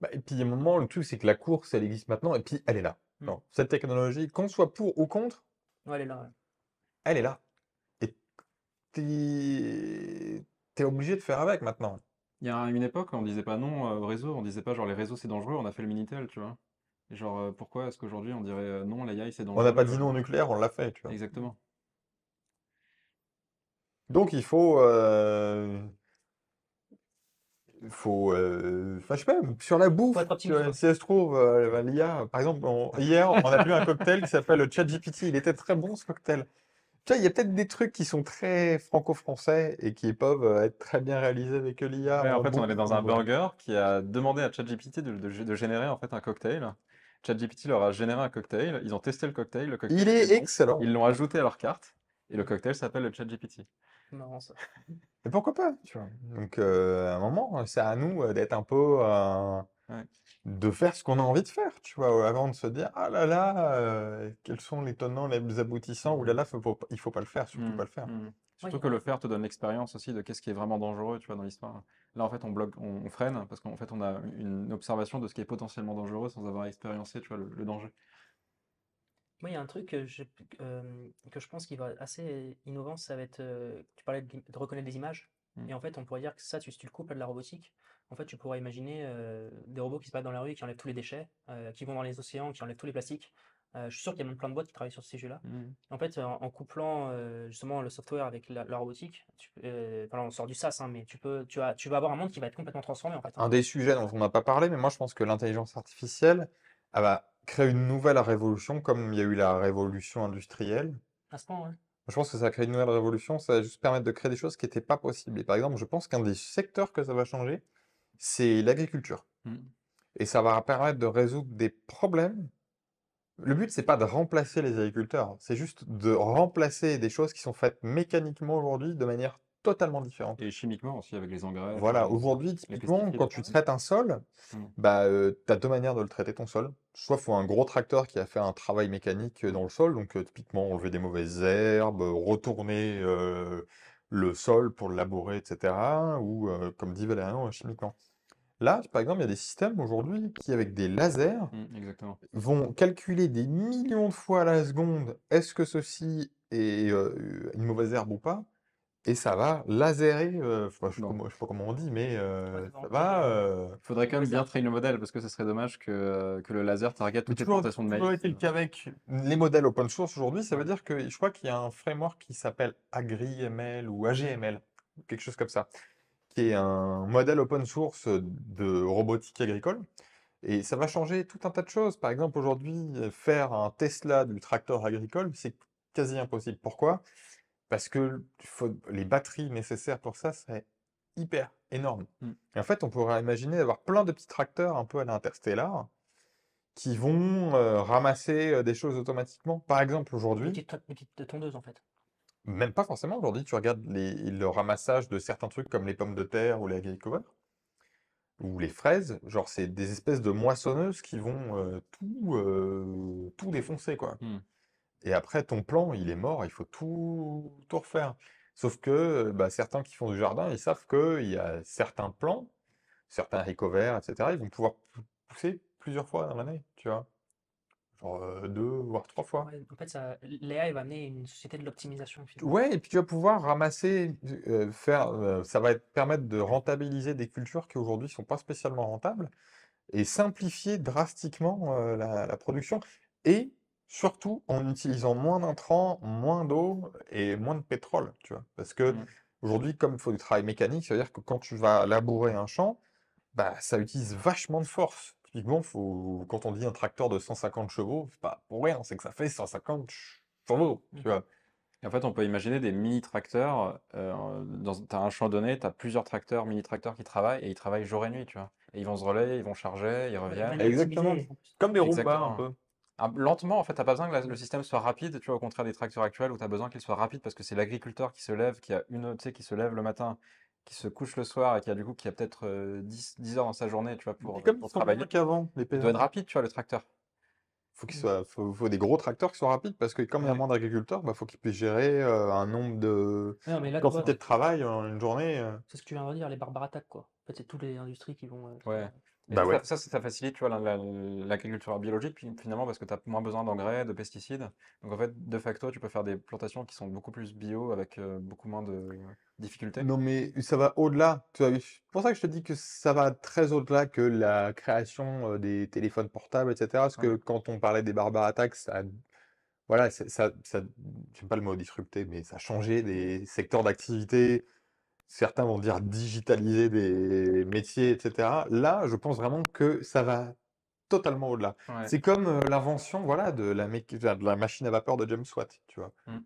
Bah, et puis, à un moment, le truc, c'est que la course, elle existe maintenant, et puis elle est là. Mm. Genre, cette technologie, qu'on soit pour ou contre, Ouais, elle est là, ouais. elle est là. Et t'es obligé de faire avec maintenant. Il y a une époque, on disait pas non au réseau, on disait pas genre les réseaux c'est dangereux, on a fait le Minitel, tu vois. Et genre, pourquoi est-ce qu'aujourd'hui on dirait non, l'AI c'est On n'a dangereux pas dit non au nucléaire, on l'a fait, tu vois. exactement. Donc, enfin, je sais pas, sur la Faut bouffe, être tu optimiste, vois, quoi. si elle se trouve, bah, l'IA, par exemple, hier, on a bu un cocktail qui s'appelle le ChatGPT. Il était très bon, ce cocktail. Tu vois, il y a peut-être des trucs qui sont très franco-français et qui peuvent être très bien réalisés avec l'IA Ouais, en en fait, on allait bouffe. dans un burger qui a demandé à ChatGPT de générer en fait un cocktail. ChatGPT leur a généré un cocktail, ils ont testé le cocktail Il était est bon, excellent. ils l'ont ajouté à leur carte, et le cocktail s'appelle le ChatGPT. C'est marrant, ça. Et pourquoi pas, tu vois. Donc, à un moment, c'est à nous d'être un peu, Ouais. de faire ce qu'on a envie de faire, tu vois, avant de se dire, ah là là, quels sont les tenants, les aboutissants, ou là là, il faut pas le faire, surtout Hmm, pas le faire. hmm. Ouais, Surtout que le faire te donne l'expérience aussi de qu'est-ce qui est vraiment dangereux, tu vois, dans l'histoire. Là, en fait, on bloque, on freine, parce qu'en fait, on a une observation de ce qui est potentiellement dangereux sans avoir expériencé, tu vois, le danger. Moi, il y a un truc que je pense qui va être assez innovant, ça va être, tu parlais de reconnaître des images, Hmm. et en fait, on pourrait dire que ça, si tu le couples à de la robotique, en fait, tu pourrais imaginer des robots qui se baladent dans la rue, qui enlèvent tous les déchets, qui vont dans les océans, qui enlèvent tous les plastiques. Je suis sûr qu'il y a même plein de boîtes qui travaillent sur ces sujets-là. Hmm. En fait, en couplant justement le software avec la robotique, enfin, là, on sort du SaaS, hein, mais tu vas avoir un monde qui va être complètement transformé, en fait, hein. Un des sujets dont on n'a pas parlé, mais moi je pense que l'intelligence artificielle, elle va créer une nouvelle révolution, comme il y a eu la révolution industrielle. À ce point, ouais. Je pense que ça va créer une nouvelle révolution, ça va juste permettre de créer des choses qui n'étaient pas possibles. Et par exemple, je pense qu'un des secteurs que ça va changer, c'est l'agriculture. Hmm. Et ça va permettre de résoudre des problèmes. Le but, c'est pas de remplacer les agriculteurs, c'est juste de remplacer des choses qui sont faites mécaniquement aujourd'hui de manière totalement différente. Et chimiquement aussi, avec les engrais, enfin, Voilà, aujourd'hui, les typiquement, pesticides. quand tu traites un sol, Hmm. bah, tu as 2 manières de le traiter ton sol. Soit il faut un gros tracteur qui a fait un travail mécanique dans le sol, donc typiquement enlever des mauvaises herbes, retourner le sol pour le labourer, etc. Ou comme dit Valérian, chimiquement. Là, par exemple, il y a des systèmes aujourd'hui qui, avec des lasers, Hmm, exactement. vont calculer des millions de fois à la seconde est-ce que ceci est une mauvaise herbe ou pas, et ça va laserer, enfin, Bon. je sais pas comment on dit, mais Ouais, ça va ça repérer va. Il faudrait quand même mauvaise bien herbe. trainer le modèle, parce que ce serait dommage que le laser target Mais toutes les plantations de toujours maïs. est-il qu'avec les modèles open source aujourd'hui, ça veut dire que je crois qu'il y a un framework qui s'appelle AgriML ou AGML, quelque chose comme ça, qui est un modèle open source de robotique agricole. Et ça va changer tout un tas de choses. Par exemple, aujourd'hui, faire un Tesla du tracteur agricole, c'est quasi impossible. Pourquoi? Parce que les batteries nécessaires pour ça seraient hyper énormes. Hmm. Et en fait, on pourrait imaginer d'avoir plein de petits tracteurs un peu à l'Interstellar qui vont ramasser des choses automatiquement. Par exemple, aujourd'hui, Des petites tondeuses, en fait. même pas forcément aujourd'hui, tu regardes le ramassage de certains trucs comme les pommes de terre ou les haricots ou les fraises, genre c'est des espèces de moissonneuses qui vont tout défoncer, quoi. Hmm. Et après, ton plan, il est mort, il faut tout refaire. Sauf que bah, certains qui font du jardin, ils savent qu'il y a certains plants, certains haricots verts, etc., ils vont pouvoir pousser plusieurs fois dans l'année, tu vois. Genre 2 voire 3 fois. Ouais, en fait, l'AI va amener une société de l'optimisation finalement. Ouais, et puis tu vas pouvoir ramasser, ça va permettre de rentabiliser des cultures qui aujourd'hui sont pas spécialement rentables et simplifier drastiquement la production et surtout en utilisant moins d'intrants, moins d'eau et moins de pétrole, tu vois. Parce que Mm. aujourd'hui, comme il faut du travail mécanique, ça veut dire que quand tu vas labourer un champ, bah, ça utilise vachement de force. Typiquement, quand on dit un tracteur de 150 chevaux, c'est pas pour rien, c'est que ça fait 150 chevaux, tu vois. Et en fait, on peut imaginer des mini-tracteurs. T'as un champ donné, tu as plusieurs tracteurs, mini-tracteurs qui travaillent et ils travaillent jour et nuit, tu vois. Et ils vont se relayer, ils vont charger, ils Ouais, de reviennent. manière Exactement. optimisée en plus. Comme des Roomba un Exactement. peu. Lentement, en fait, t'as pas besoin que le système soit rapide, tu vois, au contraire des tracteurs actuels où tu as besoin qu'il soit rapide parce que c'est l'agriculteur qui se lève, tu sais, qui se lève le matin, qui se couche le soir et qui a peut-être 10 heures dans sa journée, tu vois, Et comme pour ils sont moins travailler. qu'avant, les Il doit être paysans. rapide, tu vois, le tracteur. Mm. Faut des gros tracteurs qui soient rapides parce que comme il y a Ouais. moins d'agriculteurs, bah, faut qu'ils puissent gérer un nombre de Ouais, mais là, tu vois, quantité de travail en une journée. c'est ce que tu viens de dire, les barbares attaques, quoi. En fait, c'est toutes les industries qui vont Ouais. Et Bah ouais. ça facilite, tu vois, l'agriculture biologique, finalement, parce que tu as moins besoin d'engrais, de pesticides. Donc, en fait, de facto, tu peux faire des plantations qui sont beaucoup plus bio, avec beaucoup moins de difficultés. Non mais ça va au-delà. C'est pour ça que je te dis que ça va très au-delà que la création des téléphones portables, etc. Parce que Ouais. quand on parlait des barbares attaques, voilà, j'aime pas le mot disrupter, mais ça a changé des secteurs d'activité. Certains vont dire digitaliser des métiers, etc. Là, je pense vraiment que ça va totalement au-delà. Ouais. C'est comme l'invention, voilà, de la machine à vapeur de James Watt, tu vois. Mm.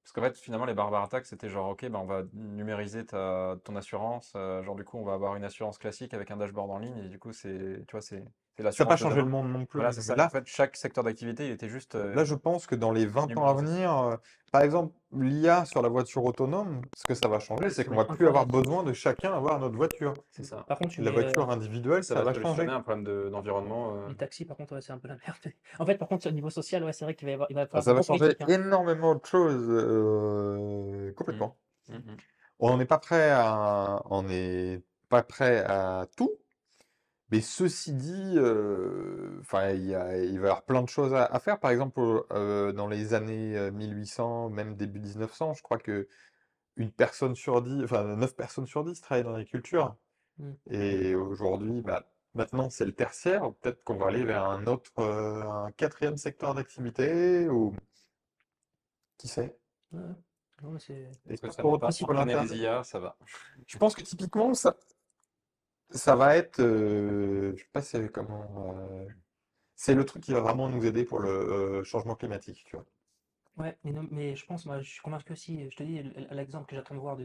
Parce qu'en fait, finalement, les barbares attaques, c'était genre, ok, bah, on va numériser ton assurance. Genre, du coup, on va avoir une assurance classique avec un dashboard en ligne. Et du coup, tu vois, c'est Ça n'a pas l'assurance de changé le demain. monde non plus. Voilà, c'est Mais ça. Et en là, fait, chaque secteur d'activité, il était juste là, je pense que dans les 20 ans à numérisé. venir, par exemple, l'IA sur la voiture autonome, ce que ça va changer, c'est ça qu'on va va être plus avoir incroyable. besoin de chacun avoir notre voiture. C'est ça. Par contre, tu La mets voiture individuelle, Ça ça va va solutionner changer. un problème d'environnement. les taxis, par contre, ouais, c'est un peu la merde. En fait, par contre, au niveau social, ouais, c'est vrai il va Ah, falloir ça une va grosse changer politique, hein. énormément de choses Mm. complètement. Mm, On n'est pas prêt à tout, mais ceci dit, enfin, il va y avoir plein de choses à faire. Par exemple, dans les années 1800, même début 1900, je crois que une personne sur 10, enfin 9 personnes sur 10 travaillent dans l'agriculture. Mm. Et aujourd'hui, bah, maintenant c'est le tertiaire. Peut-être qu'on va aller vers un quatrième secteur d'activité, ou qui sait. Ouais. Non, mais c'est Et Parce que ça pour, va pas pour entraîner l'inter- les IA, ça va. Je pense que typiquement, ça va être, je sais pas comment, c'est le truc qui va vraiment nous aider pour le changement climatique, tu vois. ouais, mais, non, mais je pense, moi, je suis convaincu aussi. Je te dis, l'exemple que j'attends de voir,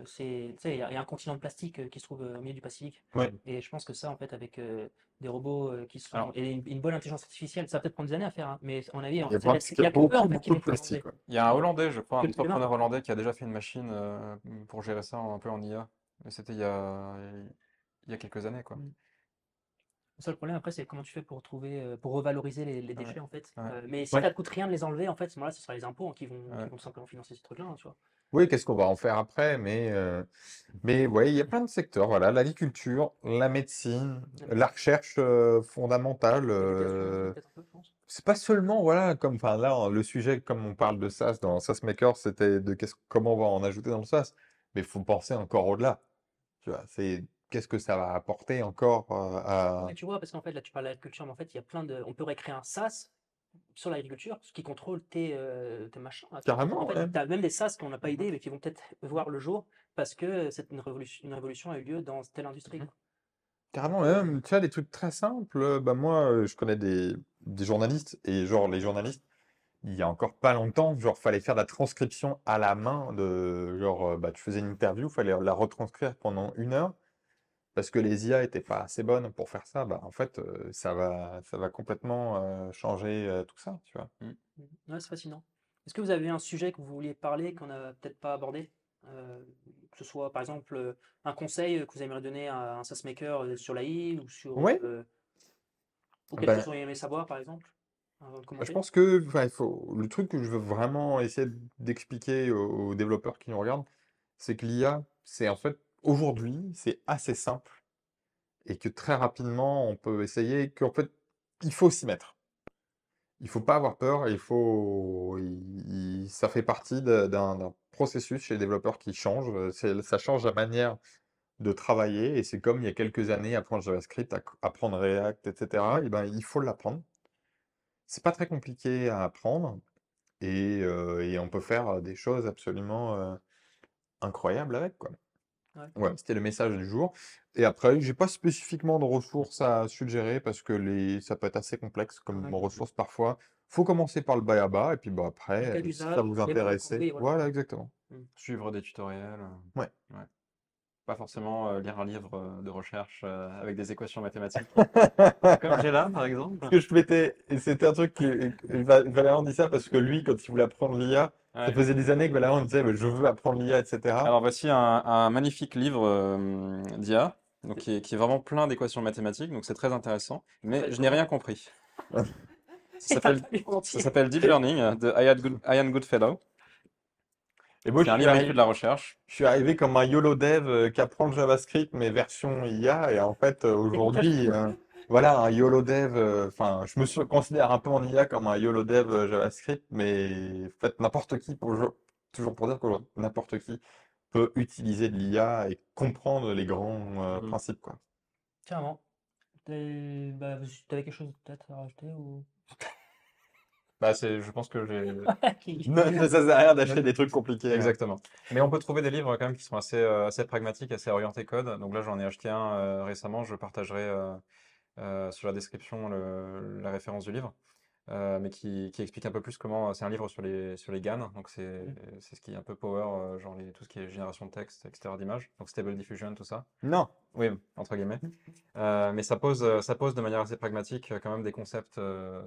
c'est, tu sais, il y a un continent de plastique qui se trouve au milieu du Pacifique. Ouais. Et je pense que ça, en fait, avec des robots qui sont. Alors, Et une bonne intelligence artificielle, ça va peut-être prendre des années à faire, hein, mais à mon avis, Il y a, il y a que eux, en fait, qui beaucoup vont de pouvoir plastique, changer. ouais. il y a un Et Hollandais, je crois, un que l'humain entrepreneur peut faire. hollandais qui a déjà fait une machine pour gérer ça un peu en IA. Mais c'était il y a quelques années, quoi. Mm. Le seul problème après, c'est comment tu fais pour trouver, pour revaloriser les Ouais, déchets en fait. ouais, Mais si Ouais. ça te coûte rien de les enlever, en fait, à ce moment-là, ce sera les impôts hein, qui ouais. vont simplement financer ces trucs-là, hein, tu vois. Oui, qu'est-ce qu'on va en faire après? Mais ouais, il y a plein de secteurs, voilà, l'agriculture, la médecine, La la médecine, recherche fondamentale. l'éducation aussi, peut-être un peu, je pense. C'est pas seulement, voilà, comme, enfin là, le sujet, comme on parle de SaaS dans SaaS Maker, c'était de comment on va en ajouter dans le SaaS. Mais il faut penser encore au-delà. Tu vois, c'est qu'est-ce que ça va apporter encore Mais tu vois, parce qu'en fait, là, tu parles d'agriculture, mais en fait, il y a plein de. On pourrait créer un SaaS sur l'agriculture, ce qui contrôle tes machins. Là, en carrément, fait, ouais. tu as même des SaaS qu'on n'a pas Mhm, idée, mais qui vont peut-être voir le jour parce que une révolution a eu lieu dans telle industrie, mhm. quoi. Carrément, même, tu vois, des trucs très simples. Bah moi, je connais des journalistes, et genre, les journalistes, il y a encore pas longtemps, genre, fallait faire de la transcription à la main genre, bah, tu faisais une interview, fallait la retranscrire pendant 1 heure, parce que les IA étaient pas assez bonnes pour faire ça. Bah, en fait, ça va complètement changer tout ça, tu vois. Mm. Ouais, c'est fascinant. Est-ce que vous avez un sujet que vous vouliez parler, qu'on n'a peut-être pas abordé? Que ce soit, par exemple, un conseil que vous aimeriez donner à un SaaS maker sur l'AI ou sur Ouais, ou quelque chose ben, que vous auriez aimé savoir, par exemple? avant de Je commencer? pense que enfin, le truc que je veux vraiment essayer d'expliquer aux développeurs qui nous regardent, c'est que l'IA, c'est en fait, aujourd'hui, c'est assez simple et que très rapidement, on peut essayer, qu'en fait, il faut s'y mettre. Il faut pas avoir peur, ça fait partie d'un processus chez les développeurs qui change. Ça change la manière de travailler et c'est comme il y a quelques années, apprendre JavaScript, apprendre React, etc. Et ben, il faut l'apprendre. C'est pas très compliqué à apprendre et on peut faire des choses absolument incroyables avec, quoi. Ouais. Ouais, c'était le message du jour. Et après, j'ai pas spécifiquement de ressources à suggérer parce que ça peut être assez complexe comme Ouais. ressources parfois. Faut commencer par le bas à bas et puis bah, Un après, cas si ça d'usage, vous les bonnes intéressait, oui, voilà. voilà, exactement. Suivre des tutoriels. Ouais. Ouais. Pas forcément lire un livre de recherche avec des équations mathématiques. Comme j'ai là, par exemple. Parce que et c'était un truc Valérian dit ça parce que lui, quand il voulait apprendre l'IA, ça Ouais. faisait des années que Valérian disait, bah, je veux apprendre l'IA, etc. Alors voici un magnifique livre d'IA, donc qui est vraiment plein d'équations mathématiques, donc c'est très intéressant, mais je n'ai rien compris. Ça s'appelle Deep Learning de Ian Goodfellow. Et moi, C'est un livre issu de la recherche. je suis arrivé comme un YOLO dev qui apprend le JavaScript, mais version IA. Et en fait, aujourd'hui, voilà, un YOLO dev, enfin, je me considère un peu en IA comme un YOLO dev JavaScript, mais en fait, toujours pour dire que n'importe qui peut utiliser de l'IA et comprendre les grands Mhm. principes, quoi. Carrément. Bah, t'avais quelque chose peut-être à rajouter ou... Bah, je pense que j'ai... Ne ça sert à rien d'acheter des trucs compliqués, hein. Exactement. Mais on peut trouver des livres quand même qui sont assez pragmatiques, assez orientés code. Donc là, j'en ai acheté un récemment. Je partagerai sur la description la référence du livre. Mais qui explique un peu plus comment c'est un livre sur les GAN, donc c'est ce qui est un peu power, genre tout ce qui est génération de texte, etc. d'images, donc Stable Diffusion, tout ça. Non. Oui, entre guillemets. Mais ça pose de manière assez pragmatique quand même des concepts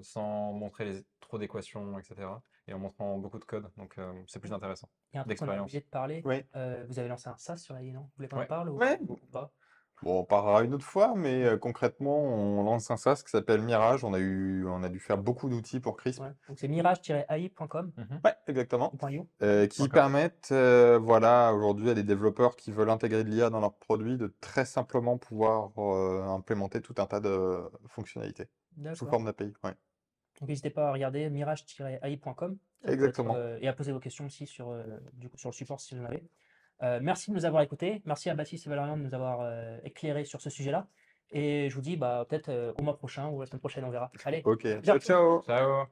sans montrer trop d'équations, etc. Et en montrant beaucoup de code, donc c'est plus intéressant. Il y a un truc qu'on a D'expérience. oublié de parler. Oui. Vous avez lancé un SaaS sur l'AI, non? Vous voulez qu'on en Ouais. parle ou Ouais. pas? Bon, on parlera une autre fois, mais concrètement, on lance un SaaS qui s'appelle Mirage. On a dû faire beaucoup d'outils pour Crisp. Ouais. Donc c'est mirage-ai.com Ouais, exactement. ou .io. Qui D'accord. permettent, voilà, aujourd'hui à des développeurs qui veulent intégrer de l'IA dans leurs produits de très simplement pouvoir implémenter tout un tas de fonctionnalités sous D'accord. forme d'API. Ouais. Donc n'hésitez pas à regarder mirage-ai.com Exactement. et à poser vos questions aussi du coup, sur le support si vous en avez. Merci de nous avoir écoutés. Merci à Baptiste et Valérian de nous avoir éclairés sur ce sujet-là. Et je vous dis peut-être au mois prochain ou la semaine prochaine, on verra. Allez, Ok. ciao. Ciao. Ciao!